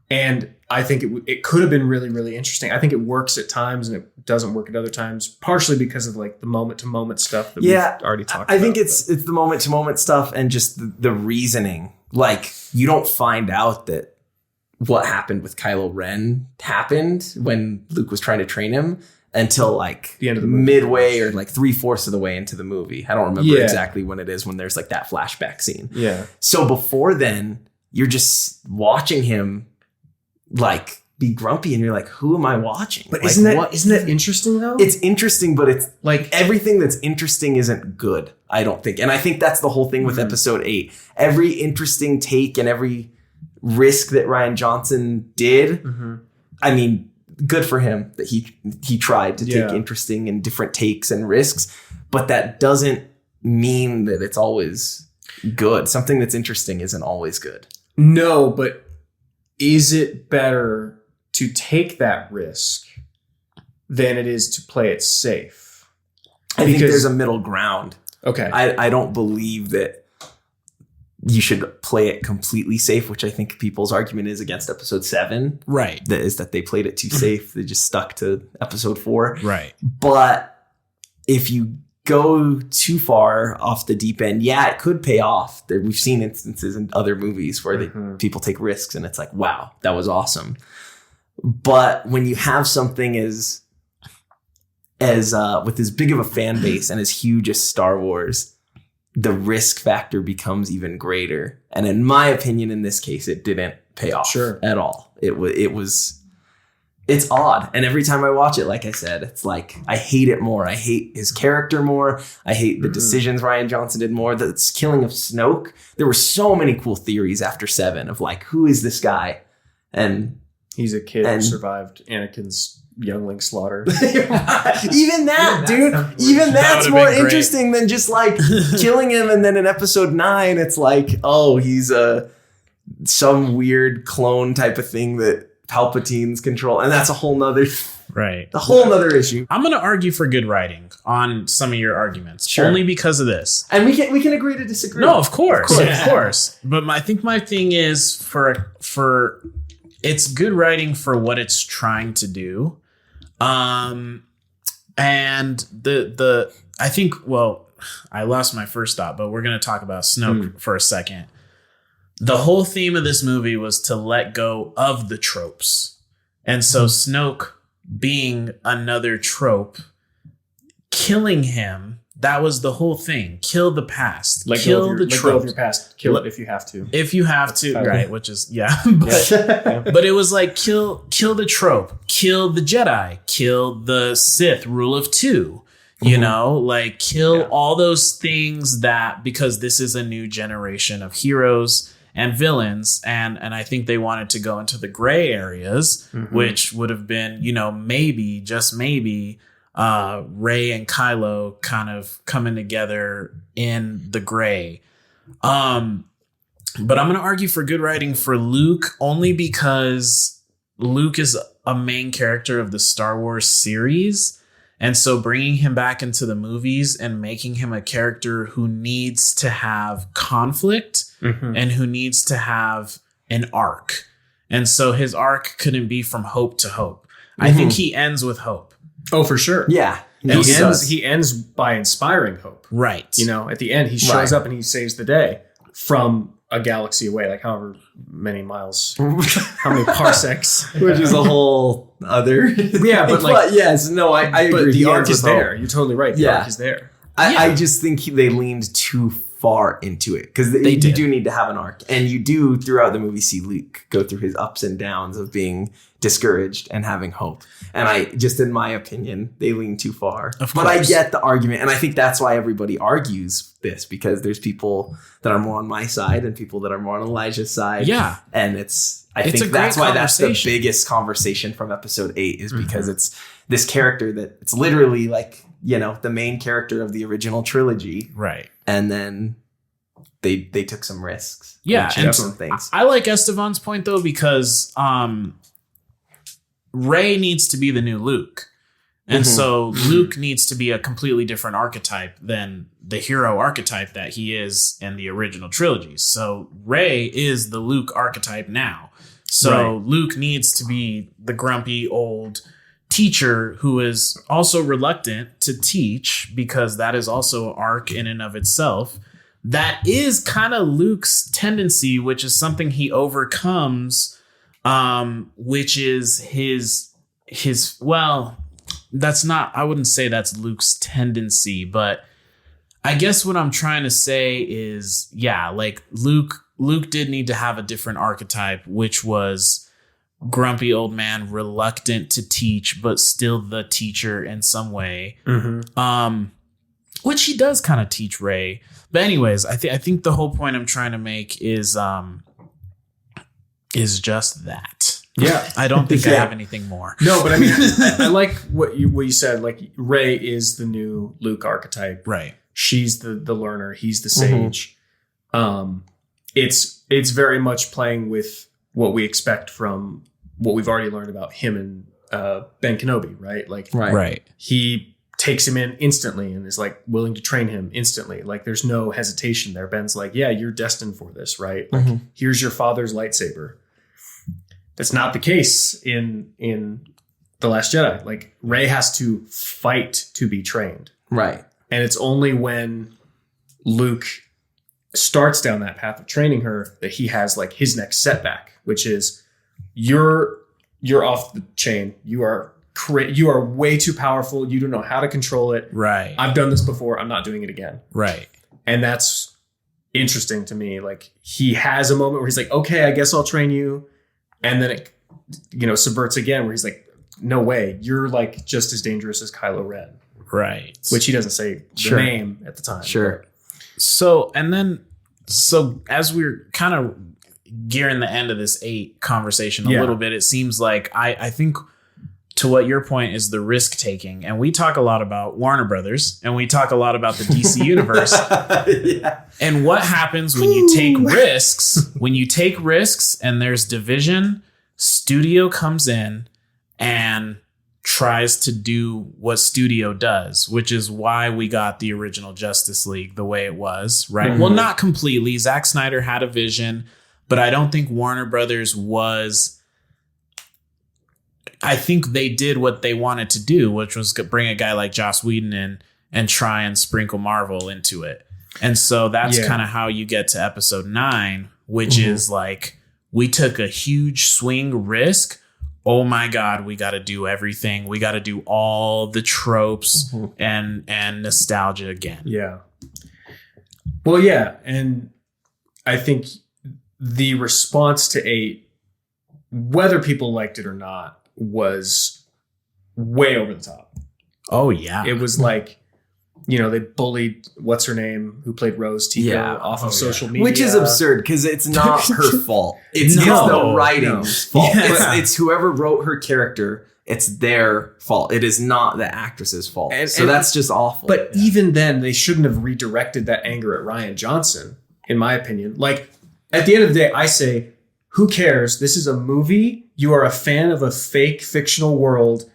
And I think it could have been really, really interesting. I think it works at times and it doesn't work at other times, partially because of like the moment to moment stuff that we've already talked about. I think it's the moment to moment stuff and just the reasoning. Like you don't find out that what happened with Kylo Ren happened when Luke was trying to train him until like the end of the movie, midway or like 3/4 of the way into the movie. I don't remember exactly when it is, when there's like that flashback scene. Yeah. So before then, you're just watching him like be grumpy, and you're like, who am I watching? But like, isn't that interesting though? It's interesting, but it's like everything that's interesting isn't good, I don't think. And I think that's the whole thing with episode 8. Every interesting take and every risk that Rian Johnson did, I mean, good for him that he tried to take interesting and different takes and risks, but that doesn't mean that it's always good. Something that's interesting isn't always good. No, but is it better to take that risk than it is to play it safe? I think there's a middle ground. Okay. I don't believe that you should play it completely safe, which I think people's argument is against episode 7. Right. That is that they played it too safe. They just stuck to episode 4. Right. But if you go too far off the deep end, it could pay off. We've seen instances in other movies where people take risks and it's like, wow, that was awesome. But when you have something as with as big of a fan base and as huge as Star Wars, the risk factor becomes even greater. And in my opinion, in this case, it didn't pay off at all. It's odd. And every time I watch it, like I said, it's like, I hate it more. I hate his character more. I hate the decisions Rian Johnson did more. The killing of Snoke. There were so many cool theories after 7 of like, who is this guy? And he's a kid who survived Anakin's youngling slaughter. Even that, dude. Even that's more interesting than just like killing him. And then in episode 9, it's like, oh, he's some weird clone type of thing that Palpatine's control. And that's a whole nother issue. I'm going to argue for good writing on some of your arguments, only because of this. And we can agree to disagree. No, of course. But I think my thing is for it's good writing for what it's trying to do. And I think, I lost my first thought, but we're going to talk about Snoke for a second. The whole theme of this movie was to let go of the tropes. And so Snoke being another trope, killing him, that was the whole thing. Kill the past. Kill the tropes. Let go of your past. Kill it if you have to. If you have to, right, which is, But it was like, kill the trope. Kill the Jedi. Kill the Sith rule of 2. You know, like kill all those things because this is a new generation of heroes and villains. And I think they wanted to go into the gray areas, which would have been, maybe, just maybe, Rey and Kylo kind of coming together in the gray. But I'm going to argue for good writing for Luke only because Luke is a main character of the Star Wars series. And so bringing him back into the movies and making him a character who needs to have conflict and who needs to have an arc. And so his arc couldn't be from hope to hope. I think he ends with hope. Oh, for sure. Yeah. He ends by inspiring hope. Right. At the end, he shows up and he saves the day from a galaxy away, like however many miles, how many parsecs. Which is a whole other... Yeah, but yes, no, I agree. But the arc is there. You're totally right. The arc is there. I just think they leaned too far into it because you do need to have an arc. And you do, throughout the movie, see Luke go through his ups and downs of being discouraged and having hope. And in my opinion, they lean too far. Of course. But I get the argument. And I think that's why everybody argues this, because there's people that are more on my side and people that are more on Elijah's side. Yeah. And I think that's why that's the biggest conversation from episode 8 is because it's this character that it's literally like, the main character of the original trilogy. Right. And then they took some risks. Yeah. And some things. I like Estevan's point though, because Rey needs to be the new Luke. And so Luke needs to be a completely different archetype than the hero archetype that he is in the original trilogy. So Rey is the Luke archetype now. So Luke needs to be the grumpy old teacher who is also reluctant to teach, because that is also an arc in and of itself. That is kind of Luke's tendency, which is something he overcomes, which is his that's not, I wouldn't say that's Luke's tendency, but I guess what I'm trying to say is, Luke did need to have a different archetype, which was grumpy old man, reluctant to teach, but still the teacher in some way. Which he does kind of teach Rey. But anyways, I think the whole point I'm trying to make is just that. Yeah. I don't think I have anything more. No, but I mean, I like what you said. Like, Rey is the new Luke archetype. Right. She's the learner. He's the sage. It's very much playing with what we expect from what we've already learned about him and Ben Kenobi, right? Like, Right. he takes him in instantly and is like willing to train him instantly. Like, there's no hesitation there. Ben's like, yeah, you're destined for this, right? Like, here's your father's lightsaber. That's not the case in The Last Jedi. Like, Rey has to fight to be trained. Right. And it's only when Luke starts down that path of training her that he has like his next setback, which is you're off the chain. You are way too powerful. You don't know how to control it. Right. I've done this before. I'm not doing it again. Right. And that's interesting to me. Like, he has a moment where he's like, okay, I guess I'll train you. And then it, subverts again where he's like, no way. You're like just as dangerous as Kylo Ren. Right. Which he doesn't say the name at the time. Sure. So as we're kind of gearing the end of this 8 conversation a little bit, it seems like I think to what your point is the risk taking. And we talk a lot about Warner Brothers and we talk a lot about the DC universe. And what happens when you take risks, and there's division, studio comes in and tries to do what studio does, which is why we got the original Justice League the way it was, right? Well, not completely. Zack Snyder had a vision, but I don't think Warner Brothers was... I think they did what they wanted to do, which was bring a guy like Joss Whedon in and try and sprinkle Marvel into it. And so that's kind of how you get to episode 9, which is like, we took a huge swing risk. Oh my God, we got to do everything. We got to do all the tropes and nostalgia again. Yeah. Well, yeah. And I think the response to 8, whether people liked it or not, was way over the top. Oh, yeah. It was like, they bullied what's her name who played Rose Tico off of social media, which is absurd because it's not her fault. It's the writing's fault. It's whoever wrote her character. It's their fault. It is not the actress's fault. So that's just awful. But even then, they shouldn't have redirected that anger at Rian Johnson, in my opinion. Like, at the end of the day, I say, who cares? This is a movie. You are a fan of a fake fictional world.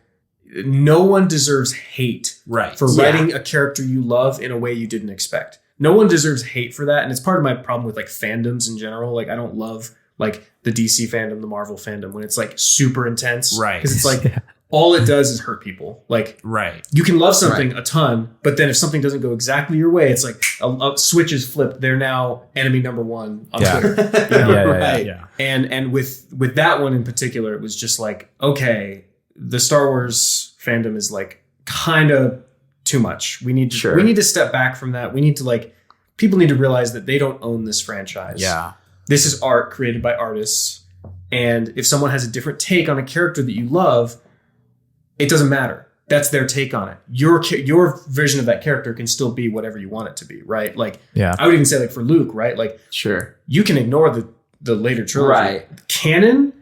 No one deserves hate for writing a character you love in a way you didn't expect. No one deserves hate for that. And it's part of my problem with like fandoms in general. Like, I don't love like the DC fandom, the Marvel fandom, when it's like super intense. Right. Because it's like all it does is hurt people. Like, you can love something a ton, but then if something doesn't go exactly your way, it's like a switch is flipped. They're now enemy number 1 on Twitter. And with that one in particular, it was just like, okay, the Star Wars fandom is like kind of too much. We need to step back from that. We need to like, people need to realize that they don't own this franchise. Yeah. This is art created by artists. And if someone has a different take on a character that you love, it doesn't matter. That's their take on it. Your vision of that character can still be whatever you want it to be, right? Like, I would even say like for Luke, right? Like, you can ignore the later trilogy. Right. Canon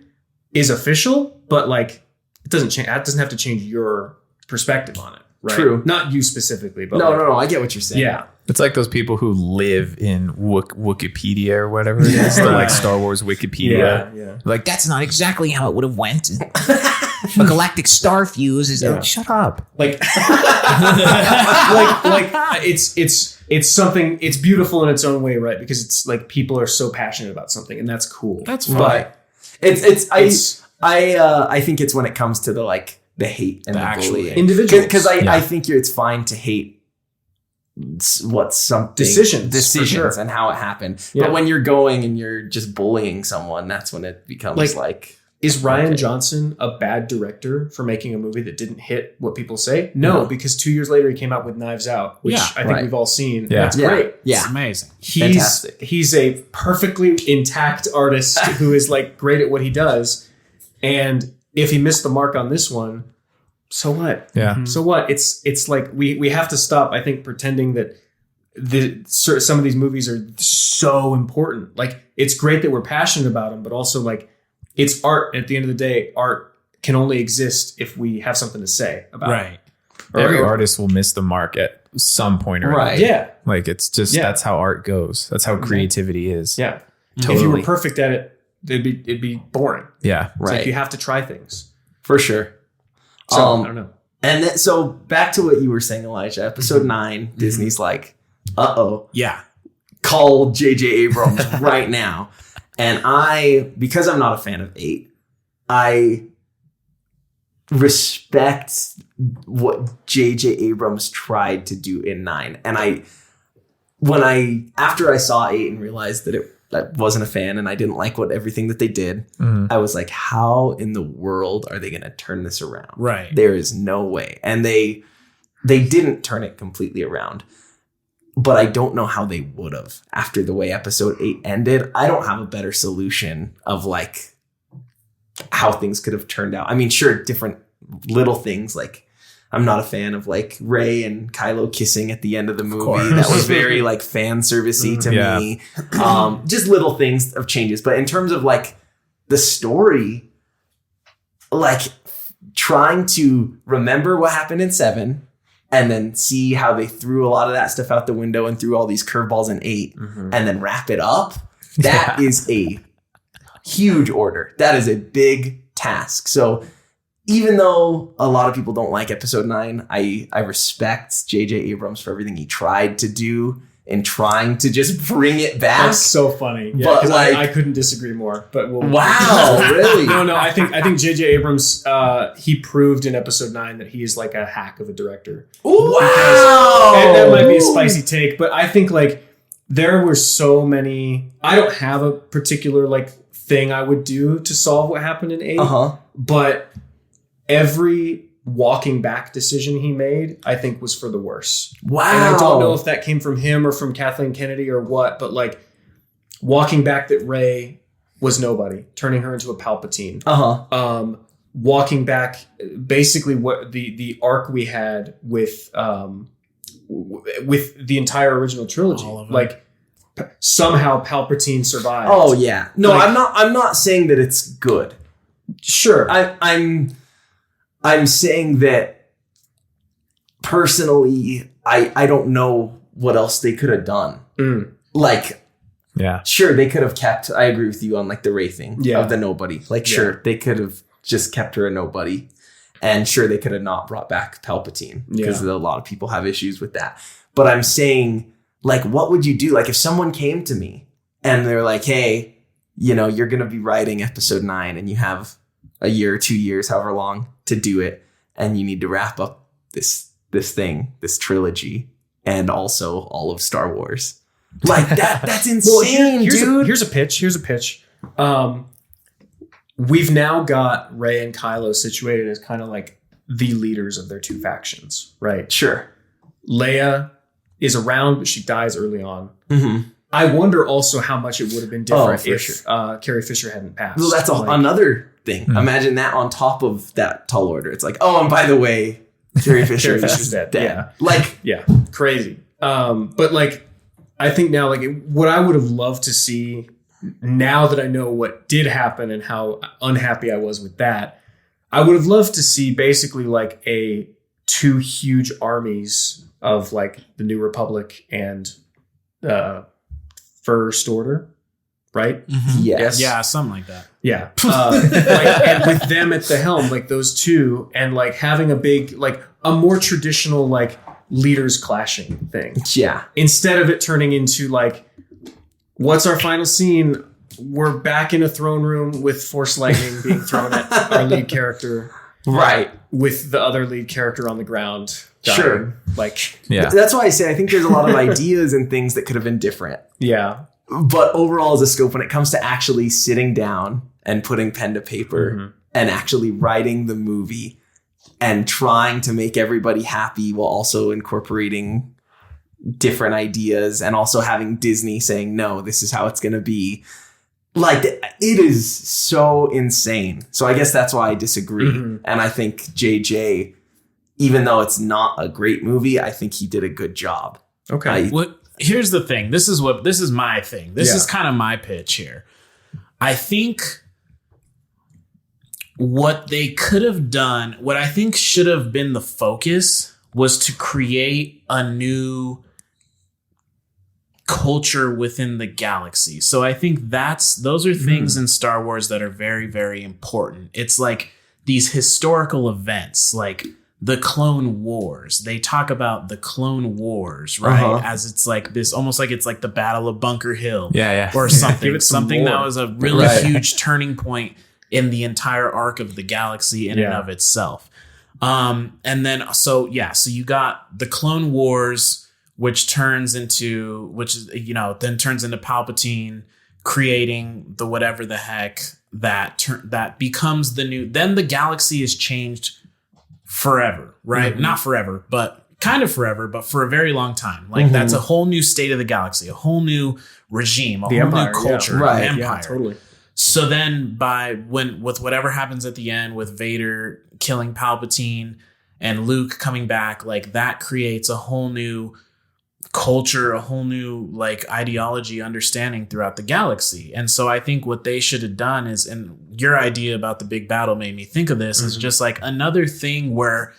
is official, but like, it doesn't change. That doesn't have to change your perspective on it, right? True. Not you specifically, but no. I get what you're saying. Yeah. It's like those people who live in Wikipedia or whatever it is, the like Star Wars Wikipedia. Yeah. Like, that's not exactly how it would have went. A galactic star fuse is shut up. Like, it's something. It's beautiful in its own way, right? Because it's like people are so passionate about something, and that's cool. That's fine. But I think it's when it comes to the hate and the bullying. Individuals. Because I think it's fine to hate what's something decisions and how it happened. But when you're going and you're just bullying someone, that's when it becomes like is Rian Johnson a bad director for making a movie that didn't hit what people say? No, because 2 years later he came out with Knives Out, which I think we've all seen. Yeah. That's great. Yeah. It's amazing. He's a perfectly intact artist who is like great at what he does. And if he missed the mark on this one, so what? Yeah. So what? It's like we have to stop, I think, pretending that some of these movies are so important. Like, it's great that we're passionate about them, but also like it's art. At the end of the day, art can only exist if we have something to say about it. Every artist will miss the mark at some point or Right. another. Yeah. Like, it's just that's how art goes. That's how creativity is. Yeah. Totally. If you were perfect at it, it'd be boring. Yeah. It's Right. like you have to try things. For sure. So I don't know. And then, so back to what you were saying, Elijah, episode 9, Disney's like, Yeah. call J.J. Abrams right now. And because I'm not a fan of 8, I respect what J.J. Abrams tried to do in 9. And after I saw 8 and realized that I wasn't a fan and I didn't like everything that they did, I was like, how in the world are they going to turn this around? Right. There is no way. And they didn't turn it completely around. But I don't know how they would have after the way episode 8 ended. I don't have a better solution of like how things could have turned out. I mean, sure, different little things. Like, I'm not a fan of like Rey and Kylo kissing at the end of the movie. That was very like fan servicey to me. Just little things of changes. But in terms of like the story, like trying to remember what happened in 7 and then see how they threw a lot of that stuff out the window and threw all these curveballs in 8 and then wrap it up. That is a huge order. That is a big task. So even though a lot of people don't like episode 9, I respect J.J. Abrams for everything he tried to do in trying to just bring it back. That's so funny. Yeah, But because like, I couldn't disagree more. But wow, really? No. I think J.J. Abrams he proved in episode 9 that he is like a hack of a director. Wow, And that might be a spicy take, but I think like there were so many. I don't have a particular like thing I would do to solve what happened in 8, but every walking back decision he made, I think, was for the worse. Wow. And I don't know if that came from him or from Kathleen Kennedy or what, but like walking back that Rey was nobody, turning her into a Palpatine. Walking back basically what the arc we had with the entire original trilogy. Like somehow Palpatine survived. Oh yeah. No, like, I'm not saying that it's good. Sure. I'm saying that personally, I don't know what else they could have done. Like, sure, they could have kept, I agree with you on like the Rey thing of the nobody. Like, sure, they could have just kept her a nobody. And sure, they could have not brought back Palpatine because a lot of people have issues with that. But I'm saying, like, what would you do? Like, if someone came to me and they're like, hey, you know, you're going to be writing episode 9 and you have a year, 2 years, however long to do it. And you need to wrap up this trilogy and also all of Star Wars. Like that's insane, dude. Here's a pitch. We've now got Rey and Kylo situated as kind of like the leaders of their two factions, right? Sure. Leia is around, but she dies early on. I wonder also how much it would have been different if Carrie Fisher hadn't passed. Well, that's another thing. Imagine that on top of that tall order. It's like, oh, and by the way, Carrie Fisher is dead. Yeah. Like, crazy. But like, I think now, like, what I would have loved to see now that I know what did happen and how unhappy I was with that, I would have loved to see basically like two huge armies of like the New Republic and First Order, right? Yes. Yeah, something like that. Yeah. And with them at the helm, like those two, and like having a big, like a more traditional, like leaders clashing thing. Yeah. Instead of it turning into like, what's our final scene? We're back in a throne room with Force lightning being thrown at our lead character. Right. With the other lead character on the ground. Dying. Sure. Like, that's why I say I think there's a lot of ideas and things that could have been different. Yeah. But overall, as a scope, when it comes to actually sitting down and putting pen to paper and actually writing the movie and trying to make everybody happy while also incorporating different ideas and also having Disney saying, no, this is how it's going to be. like it is so insane. So I guess that's why I disagree. And I think JJ, even though it's not a great movie, I think he did a good job. Okay. Here's the thing. This is my thing. This is kind of my pitch here. I think what they could have done, what I think should have been the focus, was to create a new culture within the galaxy. So I think those are things in Star Wars that are very, very important. It's like these historical events, like the Clone Wars. They talk about the Clone Wars, right? As it's like this, almost like it's like the Battle of Bunker Hill, or something. Something that was a really huge turning point in the entire arc of the galaxy in and of itself. And then so you got the Clone Wars, which turns into Palpatine creating the whatever the heck that becomes the new. Then the galaxy is changed forever, right? Not forever, but kind of forever, but for a very long time. Like that's a whole new state of the galaxy, a whole new regime, a whole new culture, empire. Yeah, totally. So then with whatever happens at the end with Vader killing Palpatine and Luke coming back, like that creates a whole new culture, a whole new like ideology, understanding throughout the galaxy. And so I think what they should have done is, and your idea about the big battle made me think of this, is just like another thing where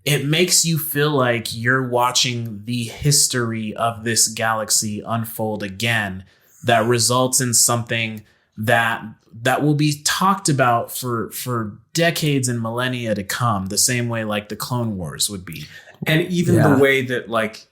it makes you feel like you're watching the history of this galaxy unfold again, that results in something that will be talked about for decades and millennia to come, the same way like the Clone Wars would be. And even the way that like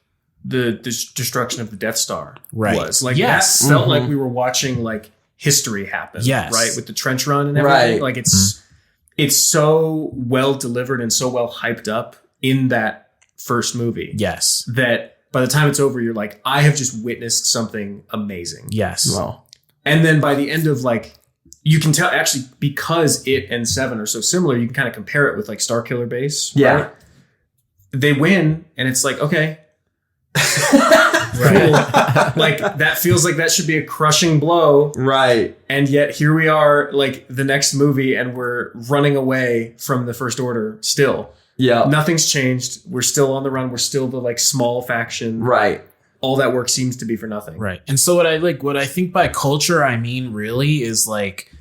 the destruction of the Death Star was. Like that felt like we were watching like history happen. Right? With the trench run and everything. Like it's so well delivered and so well hyped up in that first movie. Yes. That by the time it's over, you're like, I have just witnessed something amazing. Yes. Wow. And then by the end of like, you can tell actually because it and 7 are so similar, you can kind of compare it with like Starkiller Base. Yeah. Right? They win and it's like, okay. Cool. Like that feels like that should be a crushing blow. Right. And yet here we are like the next movie and we're running away from the First Order still. Yeah. Nothing's changed. We're still on the run. We're still the like small faction. Right. All that work seems to be for nothing. Right. And so what I think by culture, I mean really is like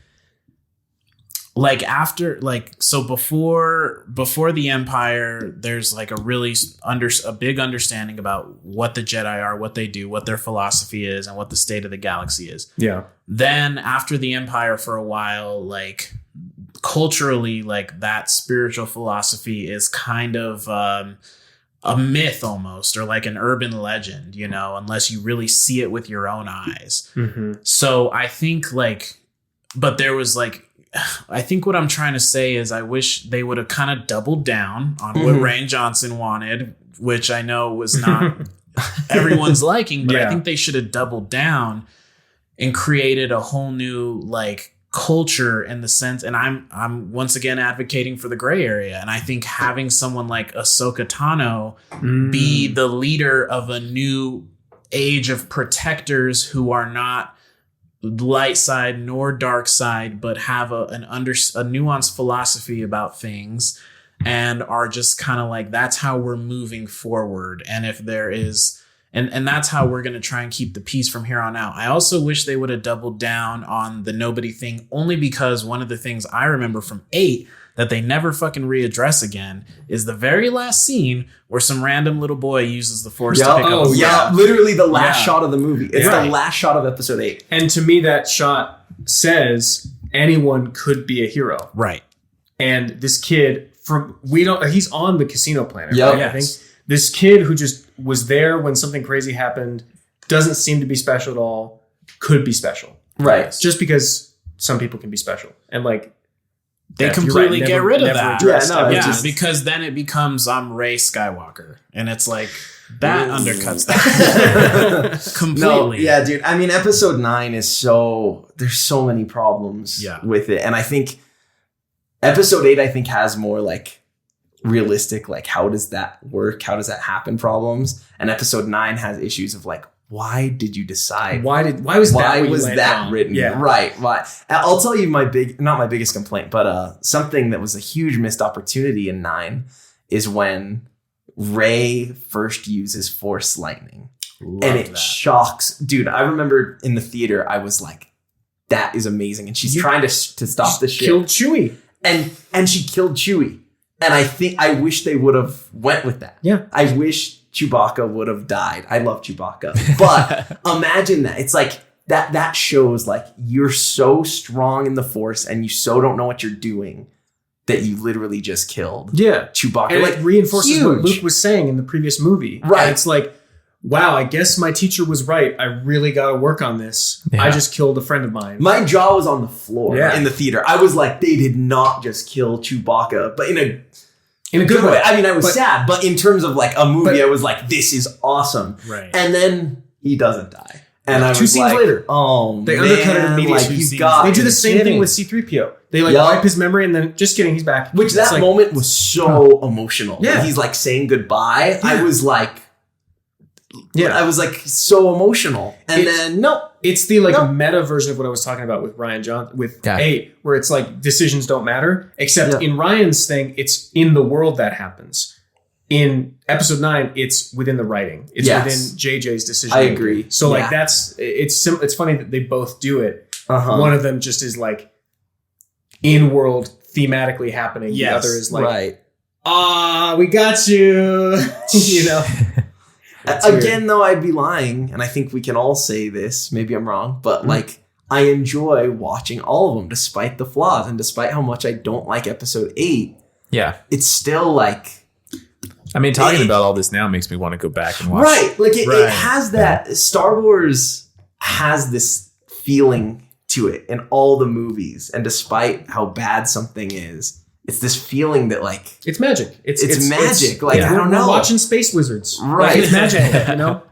after so before the Empire, there's like a really a big understanding about what the Jedi are, what they do, what their philosophy is, and what the state of the galaxy is. Yeah. Then after the Empire for a while, like culturally, like that spiritual philosophy is kind of a myth almost, or like an urban legend, you know, unless you really see it with your own eyes. So I think but there was I think what I'm trying to say is I wish they would have kind of doubled down on what Rian Johnson wanted, which I know was not everyone's liking, but I think they should have doubled down and created a whole new culture in the sense. And I'm once again advocating for the gray area. And I think having someone like Ahsoka Tano be the leader of a new age of protectors who are not light side nor dark side, but have a nuanced philosophy about things and are just kind of like, that's how we're moving forward. And if there is, and that's how we're going to try and keep the peace from here on out. I also wish they would have doubled down on the nobody thing, only because one of the things I remember from 8 that they never fucking readdress again is the very last scene where some random little boy uses the Force to pick up. Literally the last shot of the movie. It's the last shot of episode 8. And to me, that shot says anyone could be a hero. Right. And this kid he's on the casino planet. Yep. Right? I think this kid who just was there when something crazy happened, doesn't seem to be special at all, could be special. Right. Just because some people can be special. And they completely get rid of that. Because then it becomes Rey Skywalker. And it's like, that undercuts that completely. No, dude. I mean, episode 9 is there's so many problems with it. And I think episode 8, has more realistic, how does that work? How does that happen problems? And episode 9 has issues of why did you decide? Why was that on? written? Yeah. Right. Why? I'll tell you not my biggest complaint, but something that was a huge missed opportunity in 9 is when Rey first uses Force lightning. And it shocks. Dude, I remember in the theater, I was like, that is amazing. And she's trying to stop the ship. Killed Chewie. And she killed Chewie. And I wish they would have went with that. Yeah. I wish Chewbacca would have died. I love Chewbacca. But imagine that. It's like that shows like you're so strong in the Force and you so don't know what you're doing that you literally just killed Chewbacca. And like it reinforces what huge. Luke was saying in the previous movie. Right. And it's like, wow, I guess my teacher was right. I really got to work on this. Yeah. I just killed a friend of mine. My jaw was on the floor Yeah. in the theater. I was like, they did not just kill Chewbacca, but in a good way. I mean, I was But- sad, but in terms of like a movie, But- I was like, this is awesome. Right. And then he doesn't die. And I was 2 scenes like, later. oh, They man, undercut it immediately. like, 2 you've scenes got They later. do the to be same thing kidding. with C-3PO. They like Yup. wipe his memory and then just kidding, he's back. Which It's that like, moment was so emotional. Yeah. When he's like saying goodbye. Yeah. I was like, Yeah. I was like so emotional. And It's- then no. It's the like No. meta version of what I was talking about with Ryan with Yeah. 8, where it's like decisions don't matter. Except Yeah. in Ryan's thing, it's in the world that happens. In episode 9, it's within the writing. It's Yes. within JJ's decision. I agree. So like Yeah. it's funny that they both do it. Uh-huh. One of them just is like in world thematically happening. Yes. The other is like, right. we got you. You know. That's Again, though, I'd be lying, and I think we can all say this. Maybe I'm wrong, but like I enjoy watching all of them, despite the flaws and despite how much I don't like Episode 8. Yeah. It's still like I mean, talking about all this now makes me want to go back and watch. right, like it Right. has that. Star Wars has this feeling to it in all the movies, and despite how bad something is, it's this feeling that like It's magic. It's magic. Like, I don't we're know. watching Space Wizards. Right. Like, it's magic. You know.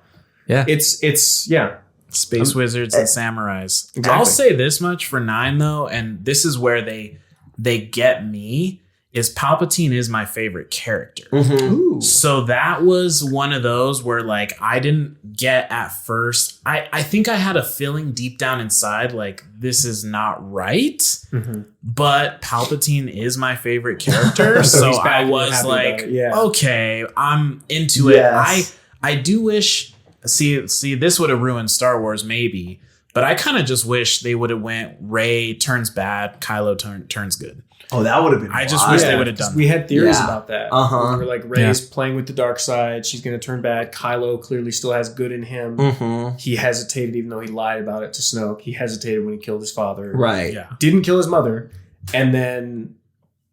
Yeah. It's yeah. Space wizards and samurais. Exactly. I'll say this much for 9 though, and this is where they get me, is Palpatine is my favorite character. Ooh. So that was one of those where like I didn't get at first. I think I had a feeling deep down inside like this is not right. Mm-hmm. But Palpatine is my favorite character. so he's back I and you're was happy like, about it. Yeah. okay, I'm into Yes. it. I do wish see this would have ruined Star Wars maybe, but I kind of just wish they would have went Rey turns bad, Kylo turns good. oh, that would have been. I just wild. wish they would have done We had theories Yeah. about that. Uh-huh. We were like, Rey's playing with the dark side. She's going to turn bad. Kylo clearly still has good in him. Mhm. He hesitated, even though he lied about it to Snoke. He hesitated when he killed his father. Right. Yeah. Didn't kill his mother. And then,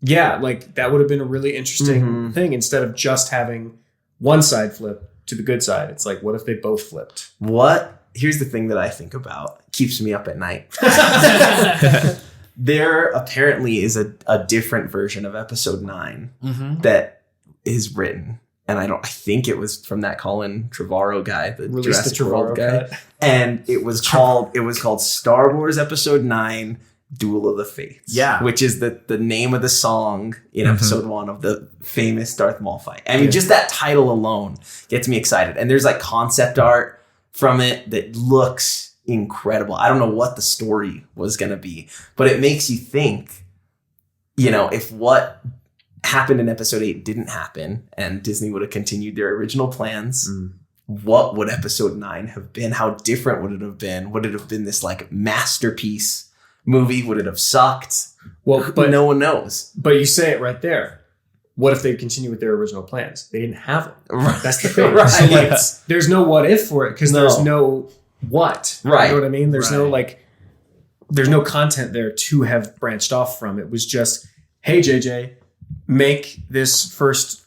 yeah, like that would have been a really interesting Mhm. thing instead of just having one side flip to the good side. It's like, what if they both flipped? What? Here's the thing that I think about. Keeps me up at night. There apparently is a different version of Episode 9 Mm-hmm. that is written. And I think it was from that Colin Trevorrow guy, the Release the Jurassic World Trevorrow guy. cut. And it was called Star Wars Episode 9 Duel of the Fates. Yeah. Which is the name of the song in Episode 1 of the famous Darth Maul fight. I mean, just that title alone gets me excited. And there's like concept art from it that looks incredible. I don't know what the story was going to be, but it makes you think, you know, if what happened in Episode 8 didn't happen and Disney would have continued their original plans, what would Episode 9 have been? How different would it have been? Would it have been this like masterpiece movie? Would it have sucked? Well, but no one knows. But you say it right there. What if they continue with their original plans? They didn't have them. Right. That's the thing. Right. So like, there's no what if for it because No. there's no what. Right. You know what I mean? There's no Right. like, there's no content there to have branched off from. It was just, hey JJ, make this first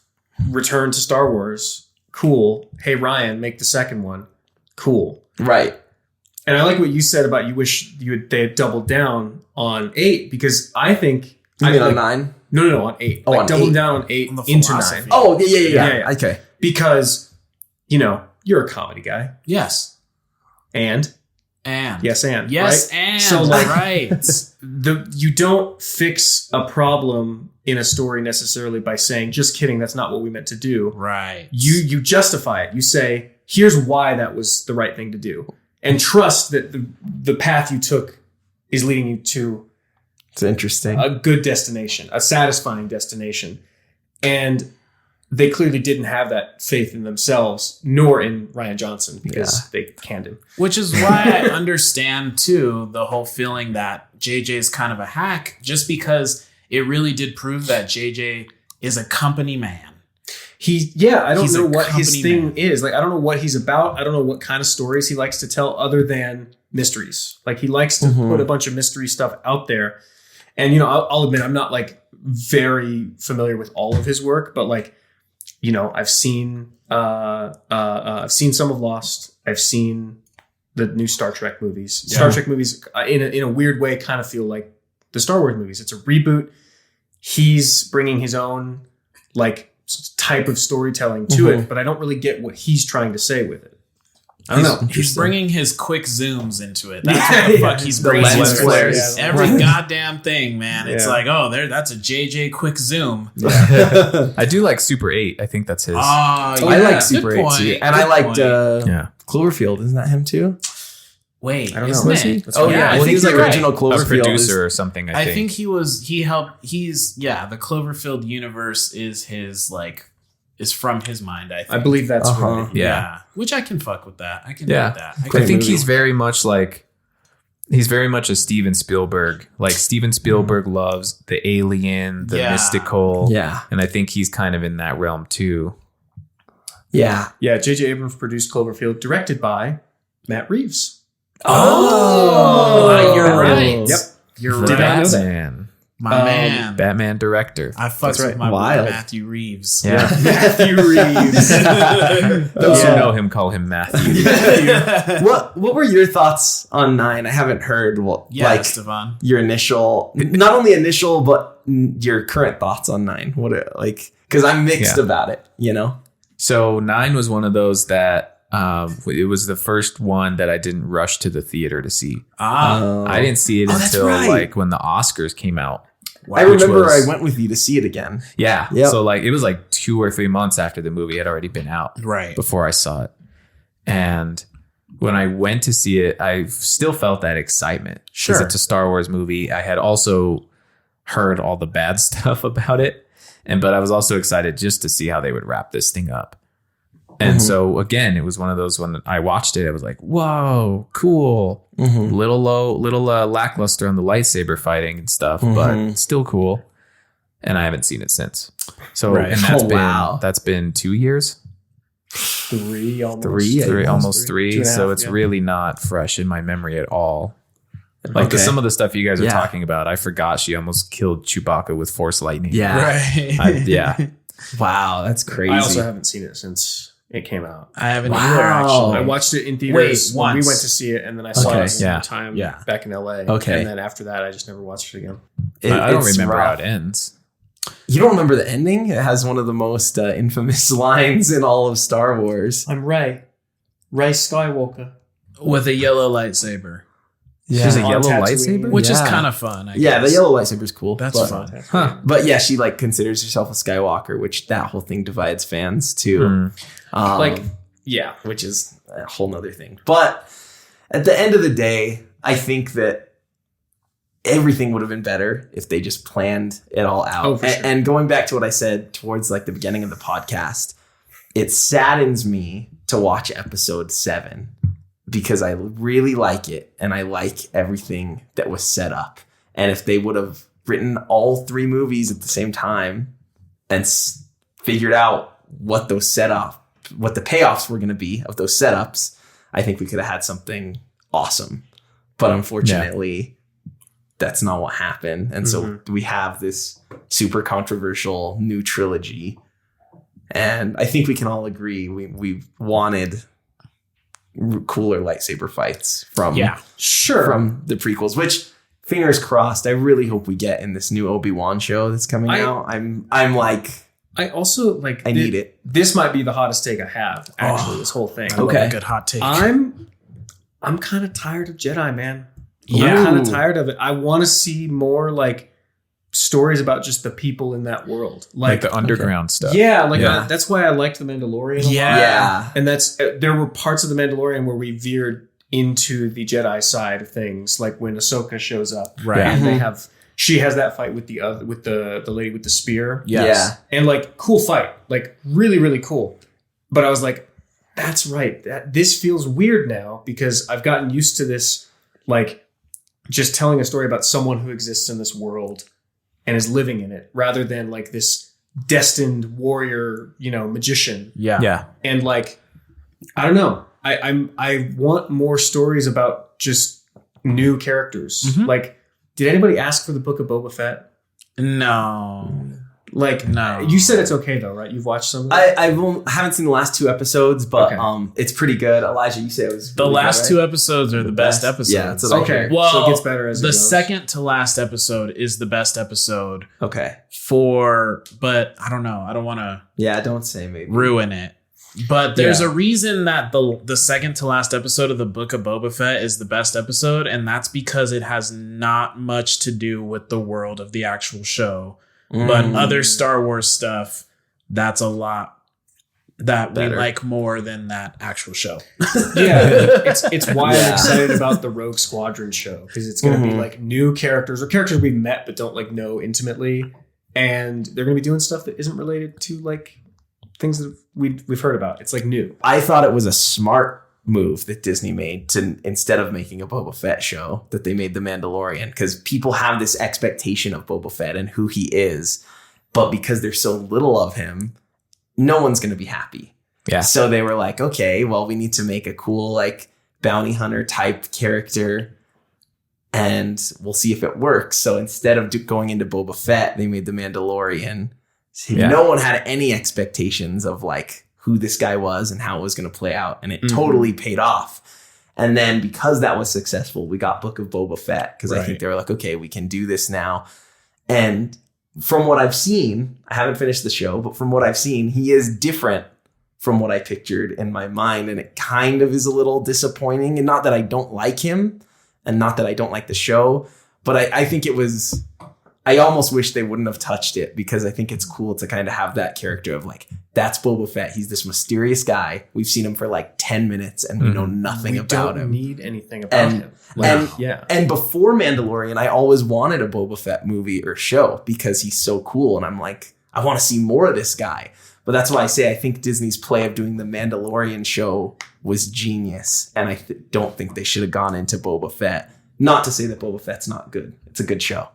return to Star Wars. Cool. Hey Ryan, make the second one. Cool. Right. And I like what you said about you wish they had doubled down on 8 because I think You mean on like, 9? No, on 8. Oh, like on double 8. down on 8 On the into philosophy. 9. Oh, yeah. Yeah. Okay. Because, you know, you're a comedy guy. Yes. And Yes, right? and So, like- right. you don't fix a problem in a story necessarily by saying, just kidding, that's not what we meant to do. Right. You justify it. You say, here's why that was the right thing to do, and trust that the path you took is leading you to It's interesting. a good destination, a satisfying destination. And they clearly didn't have that faith in themselves, nor in Rian Johnson, because they canned him. Which is why I understand, too, the whole feeling that JJ is kind of a hack, just because it really did prove that JJ is a company man. I don't He's know a what his company thing man. is. Like, I don't know what he's about. I don't know what kind of stories he likes to tell other than mysteries. Like, he likes to put a bunch of mystery stuff out there. And, I'll admit, I'm not like very familiar with all of his work, but like, I've seen some of Lost. I've seen the new Star Trek movies. Yeah. Star Trek movies, in a weird way, kind of feel like the Star Wars movies. It's a reboot. He's bringing his own like type of storytelling to it, but I don't really get what he's trying to say with it. I don't know. He's bringing his quick zooms into it. That's what the fuck he's The bringing. lens into it. flares. Every goddamn thing, man. It's Yeah. like, that's a JJ quick zoom. I do like Super 8. I think that's his. Oh, yeah. I like Good Super 8 point. too. And I Good liked point. Yeah. Cloverfield. Isn't that him too? Wait, I don't know. isn't Was it? he? That's Oh right. yeah, I well, think he's the like original a Cloverfield producer or is, something. I think he helped. The Cloverfield universe is from his mind. I think. I believe that's right. Yeah. Which I can fuck with that. I can do Yeah. that. I think he's very much a Steven Spielberg. Like Steven Spielberg loves the alien, the mystical. Yeah. And I think he's kind of in that realm too. Yeah. Yeah, J.J. Abrams produced Cloverfield, directed by Matt Reeves. Oh, you're right. Yep. You're The right. Batman. My man. Batman director. I fucks That's with right. my Wild. boy Matthew Reeves. Yeah. Matthew Reeves. Those who know him call him Matthew. What were your thoughts on 9? I haven't heard Estevan. your initial, not only initial, but your current thoughts on 9. Because I'm mixed about it, So 9 was one of those that it was the first one that I didn't rush to the theater to see. I didn't see it that's until right. like when the Oscars came out. I remember was- I went with you to see it again. Yeah. Yep. So like it was like 2 or 3 months after the movie had already been out. Right. Before I saw it. And when I went to see it, I still felt that excitement. Sure. Because it's a Star Wars movie. I had also heard all the bad stuff about it. But I was also excited just to see how they would wrap this thing up. And so again, it was one of those when I watched it, I was like, whoa, cool. Little lackluster on the lightsaber fighting and stuff, but still cool. And I haven't seen it since. So and that's been 2 years. 3 almost. Almost 3. 2.5, So it's really not fresh in my memory at all. Like some of the stuff you guys are talking about, I forgot she almost killed Chewbacca with Force lightning. Yeah. Right. Wow, that's crazy. I also haven't seen it since it came out. I haven't either, actually. I watched it in theaters when we once. went to see it, and then I saw it one time back in LA. Okay. And then after that, I just never watched it again. I don't It's remember rough. how it ends. You don't remember the ending? It has one of the most infamous lines in all of Star Wars. I'm Ray Skywalker. With a yellow lightsaber. She's a On yellow Tatooine. lightsaber? Which is Yeah. kind of fun, I Yeah, guess. the yellow lightsaber's cool. That's but, fun. But yeah, she considers herself a Skywalker, which that whole thing divides fans too. Which is a whole nother thing. But at the end of the day, I think that everything would have been better if they just planned it all out. Oh, for sure. And going back to what I said towards the beginning of the podcast, it saddens me to watch episode 7 because I really like it and I like everything that was set up. And if they would have written all 3 movies at the same time and figured out what the payoffs were going to be of those setups, I think we could have had something awesome. But unfortunately, that's not what happened. And so we have this super controversial new trilogy. And I think we can all agree we wanted cooler lightsaber fights from the prequels, which fingers crossed, I really hope we get in this new Obi-Wan show that's coming out. I'm like, I also I need it. This might be the hottest take I have, actually, this whole thing. Okay. A good hot take. I'm kind of tired of Jedi, man. Yeah. I'm kind of tired of it. I want to see more stories about just the people in that world, like the underground stuff. Yeah, that's why I liked the Mandalorian a lot. Yeah. And there were parts of the Mandalorian where we veered into the Jedi side of things, like when Ahsoka shows up, Right. And she has that fight with the lady with the spear. Yes. Yeah. And like cool fight, like really, really cool. But I was like, that's right. This feels weird now because I've gotten used to this, like just telling a story about someone who exists in this world and is living in it rather than like this destined warrior, magician. Yeah. Yeah. And like, I don't know. I want more stories about just new characters. Mhm. Like, did anybody ask for the Book of Boba Fett? No. Like, No. You said it's okay though, right? You've watched some of it? I haven't seen the last 2 episodes, but Okay. it's pretty good. Elijah, you said it was The really last good, 2 right? episodes are the best episodes. Yeah, that's what I Okay. heard. Well, So it gets better as it the goes. second to last episode is the best episode Okay. but I don't know. I don't want to Yeah, don't say maybe. ruin it. But there's Yeah. a reason that the second to last episode of the Book of Boba Fett is the best episode, and that's because it has not much to do with the world of the actual show. But other Star Wars stuff, that's a lot that Better. we like more than that actual show. Yeah, it's why Yeah. I'm excited about the Rogue Squadron show because it's going to be Mhm. like new characters or characters we've met but don't like know intimately, and they're going to be doing stuff that isn't related to like things that we've heard about. It's like new. I thought it was a smart move that Disney made to, instead of making a Boba Fett show, that they made The Mandalorian, because people have this expectation of Boba Fett and who he is, but because there's so little of him, no one's going to be happy. Yeah. So they were like, okay, well, we need to make a cool like bounty hunter type character and we'll see if it works. So instead of going into Boba Fett, they made The Mandalorian. So Yeah. no one had any expectations of like who this guy was and how it was going to play out. And it totally paid off. And then because that was successful, we got Book of Boba Fett because I think Right. they were like, okay, we can do this now. And from what I've seen, I haven't finished the show, but from what I've seen, he is different from what I pictured in my mind. And it kind of is a little disappointing. And not that I don't like him and not that I don't like the show, but I think it was, I almost wish they wouldn't have touched it because I think it's cool to kind of have that character of like, that's Boba Fett. He's this mysterious guy. We've seen him for like 10 minutes and we know nothing We about don't him. need anything about him. Yeah. And before Mandalorian, I always wanted a Boba Fett movie or show because he's so cool. And I'm like, I want to see more of this guy. But that's why I say I think Disney's play of doing the Mandalorian show was genius. And I don't think they should have gone into Boba Fett. Not to say that Boba Fett's not good. It's a good show.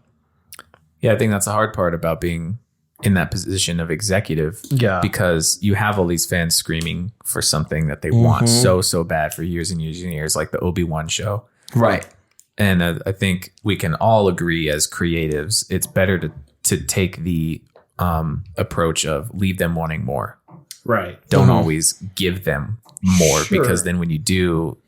Yeah, I think that's the hard part about being in that position of executive. Yeah. Because you have all these fans screaming for something that they want so bad for years and years and years, like the Obi-Wan show. Right. And I think we can all agree as creatives, it's better to take the approach of leave them wanting more. Right. Don't always give them more Sure. because then when you do,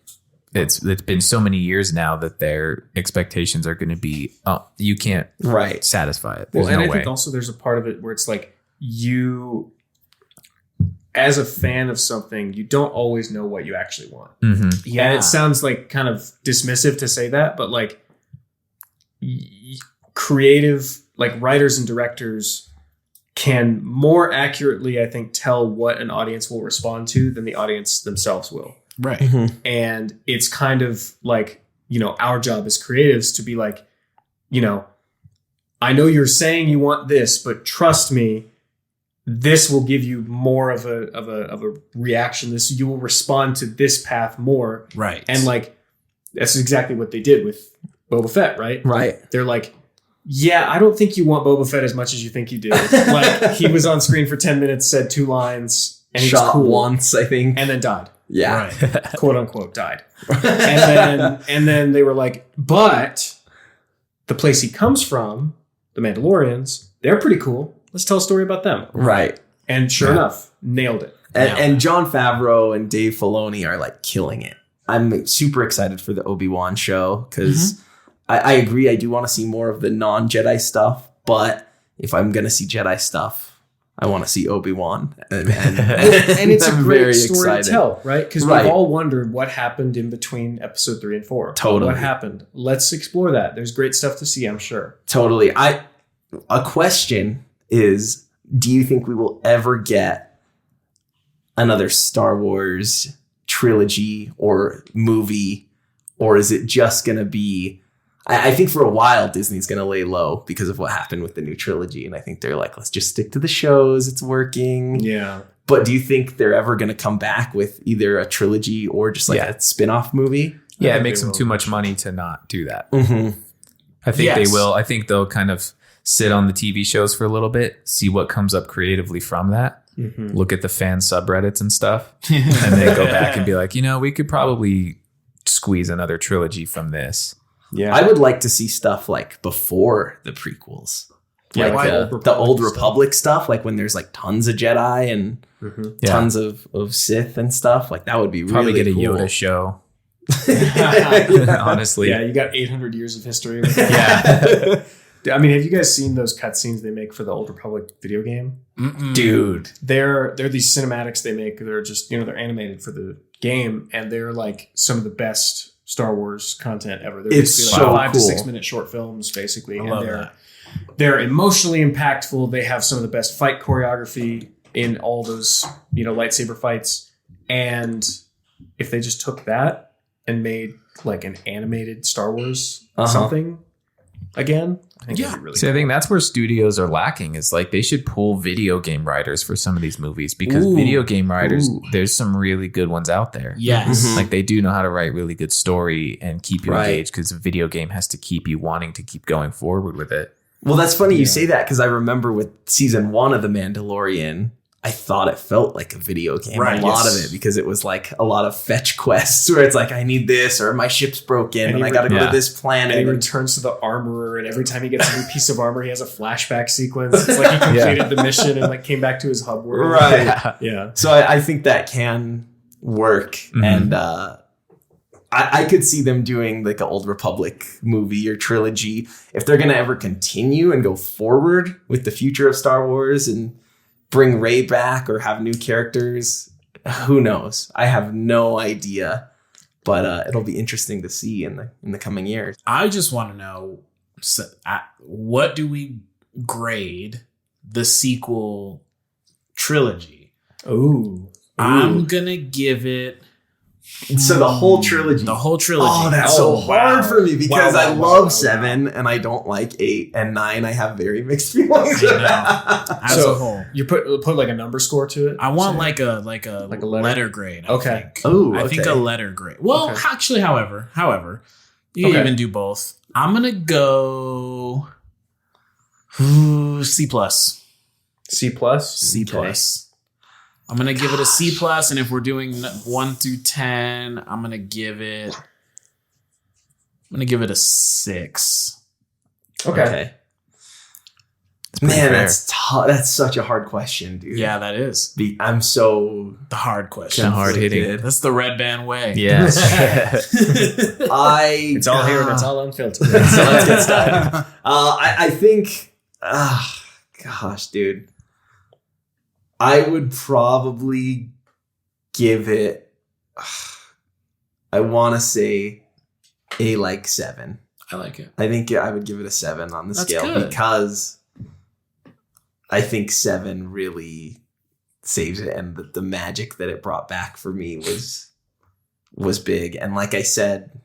it's been so many years now that their expectations are going to be, you can't Right. satisfy it. There's Well, and no I way. think also there's a part of it where it's like you, as a fan of something, you don't always know what you actually want. Mhm. Yeah. And it sounds like kind of dismissive to say that, but like creative, like writers and directors can more accurately, I think, tell what an audience will respond to than the audience themselves will. Right. And it's kind of like, our job as creatives to be like, I know you're saying you want this, but trust me, this will give you more of a reaction. You will respond to this path more. Right. And like, that's exactly what they did with Boba Fett, right? Right. They're like, yeah, I don't think you want Boba Fett as much as you think you do. Like, he was on screen for 10 minutes, said 2 lines, and he was Shot cool. once, I think. And then died. Yeah. Right. Quote unquote died. and then they were like, but the place he comes from, the Mandalorians, they're pretty cool. Let's tell a story about them. Right. And sure enough, nailed it. And Jon Favreau and Dave Filoni are like killing it. I'm super excited for the Obi-Wan show because I agree. I do want to see more of the non-Jedi stuff, but if I'm going to see Jedi stuff, I want to see Obi-Wan. And And it's a I'm great very story excited. to tell, right? Because Right. we've all wondered what happened in between episode 3 and 4. Totally. What happened? Let's explore that. There's great stuff to see, I'm sure. Totally. a question is, do you think we will ever get another Star Wars trilogy or movie, or is it just going to be, I think for a while Disney's going to lay low because of what happened with the new trilogy, and I think they're like, let's just stick to the shows, it's working. Yeah. But do you think they're ever going to come back with either a trilogy or just like a spin-off movie? Yeah, it makes them too much money to not do that. Mm-hmm. I think they will. I think they'll kind of sit on the TV shows for a little bit, see what comes up creatively from that, look at the fan subreddits and stuff, and then go back and be like, we could probably squeeze another trilogy from this. Yeah, I would like to see stuff like before the prequels. Yeah, like the Old Republic stuff, like when there's like tons of Jedi and tons of Sith and stuff. Like that would be probably really get a cool. Yoda show. Honestly, yeah, you got 800 years of history. Yeah. I mean, have you guys seen those cutscenes they make for the Old Republic video game? Dude, they're these cinematics they make. They're just they're animated for the game, and they're like some of the best Star Wars content ever. They're it's basically so like 5 cool. to 6 minute short films, basically. I love that. They're emotionally impactful. They have some of the best fight choreography in all those lightsaber fights. And if they just took that and made like an animated Star Wars something again, I think it'd be really I think that's where studios are lacking, is like they should pull video game writers for some of these movies, because video game writers, there's some really good ones out there. Yes. Like they do know how to write really good story and keep you engaged, because a video game has to keep you wanting to keep going forward with it. Well, that's funny you say that, because I remember with season 1 of The Mandalorian, I thought it felt like a video game, a lot of it, because it was like a lot of fetch quests where it's like, I need this, or my ship's broken and I got to go to this planet. And he returns to the armorer, and every time he gets a new piece of armor, he has a flashback sequence. It's like he completed the mission and like came back to his hub world. Right. Yeah. So I think that can work. And I could see them doing like an Old Republic movie or trilogy if they're going to ever continue and go forward with the future of Star Wars and bring Rey back or have new characters. Who knows? I have no idea, but it'll be interesting to see in the coming years. I just want to know, what do we grade the sequel trilogy? Ooh. I'm gonna give it. So the whole trilogy. The whole trilogy. Oh, that's so hard for me, because I love 7 and I don't like 8 and 9. I have very mixed feelings. As a whole, You put like a number score to it. I want like a letter grade. Okay. I think a letter grade. Well, actually, however, you can even do both. I'm gonna go C plus. C plus. C plus. I'm gonna give it a C plus, and if we're doing 1 through 10, I'm gonna give it a 6. Okay. Man, that's that's such a hard question, dude. Yeah, that is I'm so the hard question. Kind of hard hitting. That's the Redband way. Yeah. It's all here. That's all unfiltered. So let's get started. I think, gosh, dude, I would probably give it, I want to say a 7. I like it. I think I would give it a 7 on the That's scale, good. because I think 7 really saves it, and the magic that it brought back for me was big. And like I said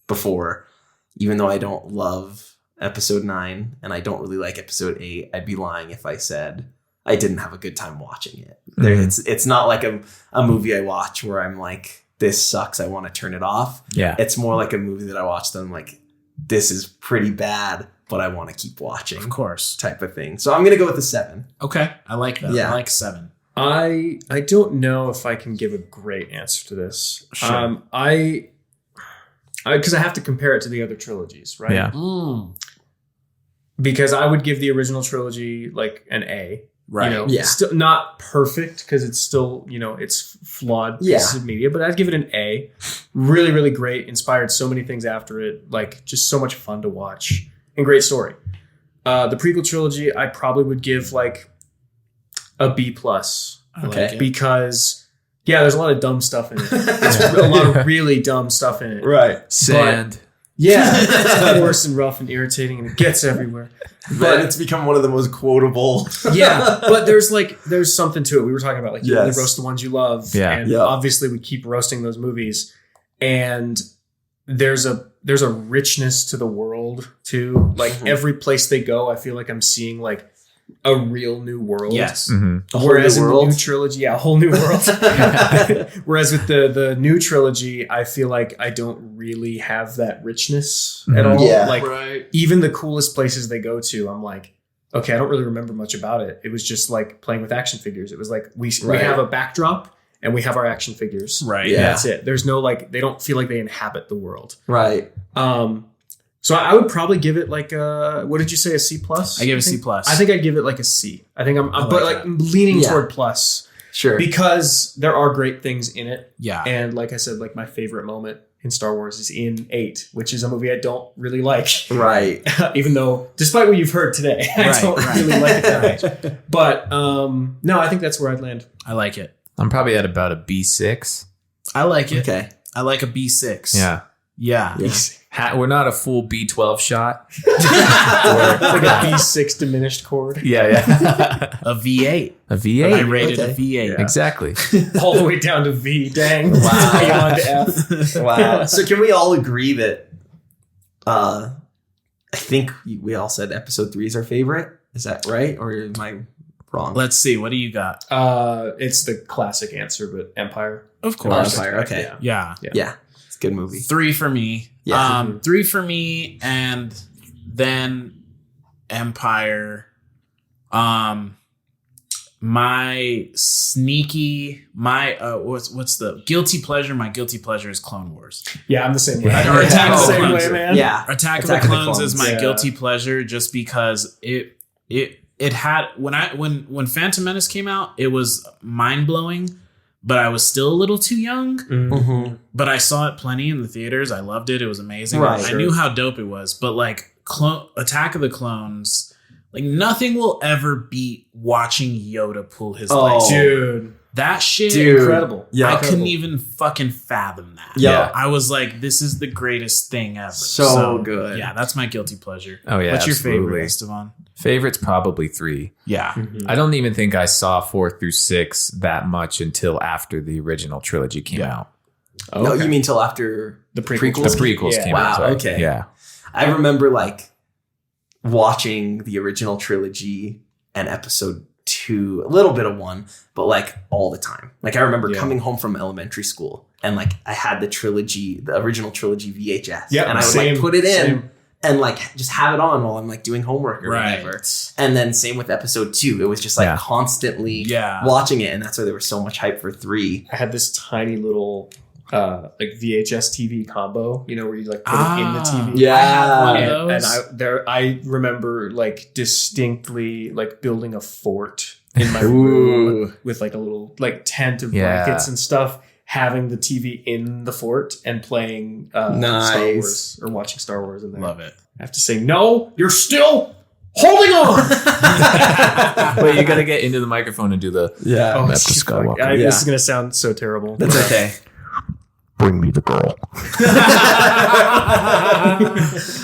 before, even though I don't love episode 9 and I don't really like episode 8, I'd be lying if I said I didn't have a good time watching it. It's not like a movie I watch where I'm like, this sucks, I want to turn it off. Yeah. It's more like a movie that I watched and I'm like, this is pretty bad, but I want to keep watching. Of course. Type of thing. So I'm going to go with a 7. Okay. I like that. Yeah. I like 7. I don't know if I can give a great answer to this. Sure. Because I have to compare it to the other trilogies, right? Yeah. Because I would give the original trilogy like an A. Right. Yeah. Still not perfect, because it's still, it's flawed pieces of media, but I'd give it an A. Really, really great. Inspired so many things after it. Like, just so much fun to watch and great story. The prequel trilogy, I probably would give like a B plus. I like it. Because there's a lot of dumb stuff in it. It's a lot of really dumb stuff in it. Right. Sand. Yeah, it's coarse and rough and irritating, and it gets everywhere. But it's become one of the most quotable. Yeah, but there's something to it. We were talking about you only roast the ones you love, and Yeah. obviously we keep roasting those movies, and there's a richness to the world too. Like every place they go, I feel like I'm seeing like a real new world. Yes. Whereas in the new trilogy, a whole new world. Whereas with the new trilogy, I feel like I don't really have that richness at all. Yeah. Like even the coolest places they go to, I'm like, okay, I don't really remember much about it. It was just like playing with action figures. It was like we have a backdrop and we have our action figures. Right. And that's it. There's no like they don't feel like they inhabit the world. Right. So I would probably give it like what did you say, a C plus? I give it a C plus. I think I'd give it like a C. I think I'm leaning toward plus. Sure. Because there are great things in it. Yeah. And like I said, like my favorite moment in Star Wars is in 8, which is a movie I don't really like. Right. Even though, despite what you've heard today, I don't really like it that much. But no, I think that's where I'd land. I like it. I'm probably at about a B6. I like it. Okay. I like a B6. Yeah. Yeah. We're not a full B12 shot. Like a B6 diminished chord. Yeah. A V8. A V8. I rated a Okay. V8. Exactly. All the way down to V. Dang. Wow. Beyond F. Wow. So can we all agree that I think we all said episode 3 is our favorite? Is that right? Or am I wrong? Let's see. What do you got? It's the classic answer, but Empire. Of course. Empire, okay. Yeah. Yeah. It's a good movie. 3 for me. Yeah. 3 for me, and then Empire. My sneaky, what's the guilty pleasure? My guilty pleasure is Clone Wars. Yeah, I'm the same way. Or Attack of the same Clones. way, man. Yeah. Attack of the Clones is my yeah. guilty pleasure, just because it had when Phantom Menace came out, it was mind blowing, but I was still a little too young. Mm-hmm. But I saw it plenty in the theaters. I loved it. It was amazing. Right, I knew how dope it was. But like Attack of the Clones, like nothing will ever beat watching Yoda pull his lightsaber. Dude. That shit, Incredible. Yeah. I couldn't even fucking fathom that. Yeah. I was like, this is the greatest thing ever. So good. Yeah, that's my guilty pleasure. Oh, yeah, What's your absolutely. favorite, Estevan? Favorite's probably 3. Yeah. I don't even think I saw 4 through 6 that much until after the original trilogy came out. No, you mean till after The prequels? The prequels Yeah. came Wow, out. Sorry. okay. Yeah. I remember like watching the original trilogy and episode 2, a little bit of 1, but like all the time. Like I remember coming home from elementary school and like I had the original trilogy VHS. Yeah, and I would like put it in and like just have it on while I'm like doing homework or whatever. And then same with episode 2. It was just like constantly watching it, and that's why there was so much hype for 3. I had this tiny little like VHS TV combo, you know, where you like put it in the TV. Yeah. I have one And of those. I remember like distinctly like building a fort in my room with like a little like tent of blankets and stuff, having the TV in the fort and playing Star Wars or watching Star Wars in there. Love it. I have to say, no, you're still holding on. Wait, you got to get into the microphone and do the Yeah. Map to Skywalker. This is going to sound so terrible. That's okay. Bring me the girl.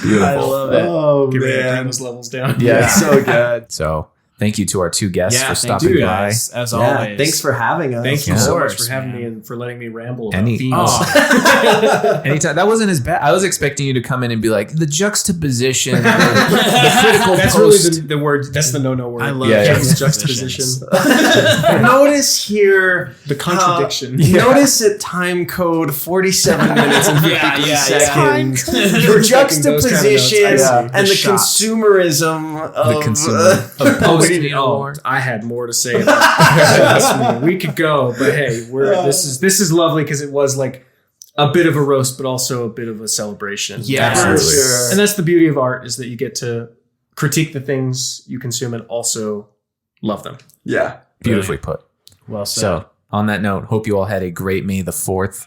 Beautiful. I love it. Oh, bring those levels down. Yeah. So good. So thank you to our 2 guests for Thank stopping you by. guys, as Yeah, always. thanks for having us. Thank you Yeah. so Of much course, for having man. me and for letting me ramble about Any- themes. Oh, Anytime. That wasn't as bad. I was expecting you to come in and be like, the juxtaposition, the critical That's post. really the word. That's the no word. I love juxtaposition. Notice here The contradiction. Notice at time code 47 minutes and 53 seconds. Your Those kind of notes, juxtaposition I see. and the shot. consumerism of consumer- I had more to say about that. We could go, but hey, this is lovely because it was like a bit of a roast, but also a bit of a celebration. Yeah, Absolutely. sure. And that's the beauty of art, is that you get to critique the things you consume and also love them. Yeah. Beautifully put. well said. So, on that note, hope you all had a great May the 4th.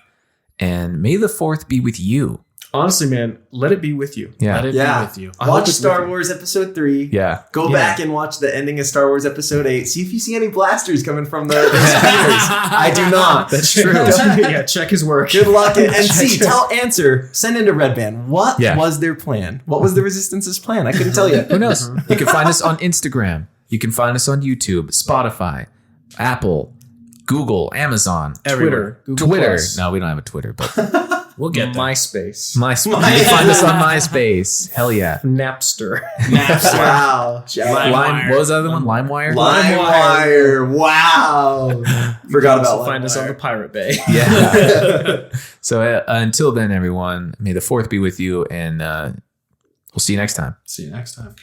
And may the 4th be with you. Honestly, man, let it be with you. Yeah. Let it be with you. I hope Watch it's Star with you. Wars Episode 3. Yeah. Go back and watch the ending of Star Wars Episode 8. See if you see any blasters coming from the speakers. I do not. That's true. Yeah, check his work. Good luck and answer. Send into Redband. What was their plan? What was the Resistance's plan? I couldn't tell you. Who knows? You can find us on Instagram. You can find us on YouTube, Spotify, Apple, Google, Amazon, Twitter, Google Twitter. Plus. No, we don't have a Twitter, but We'll get there. MySpace, MySpace. You can find us on MySpace. Hell yeah. Napster. Wow. What was the other one? LimeWire? LimeWire. Wow. Forgot about Find us on the Pirate Bay. Yeah. So until then, everyone, may the 4th be with you, and we'll see you next time. See you next time.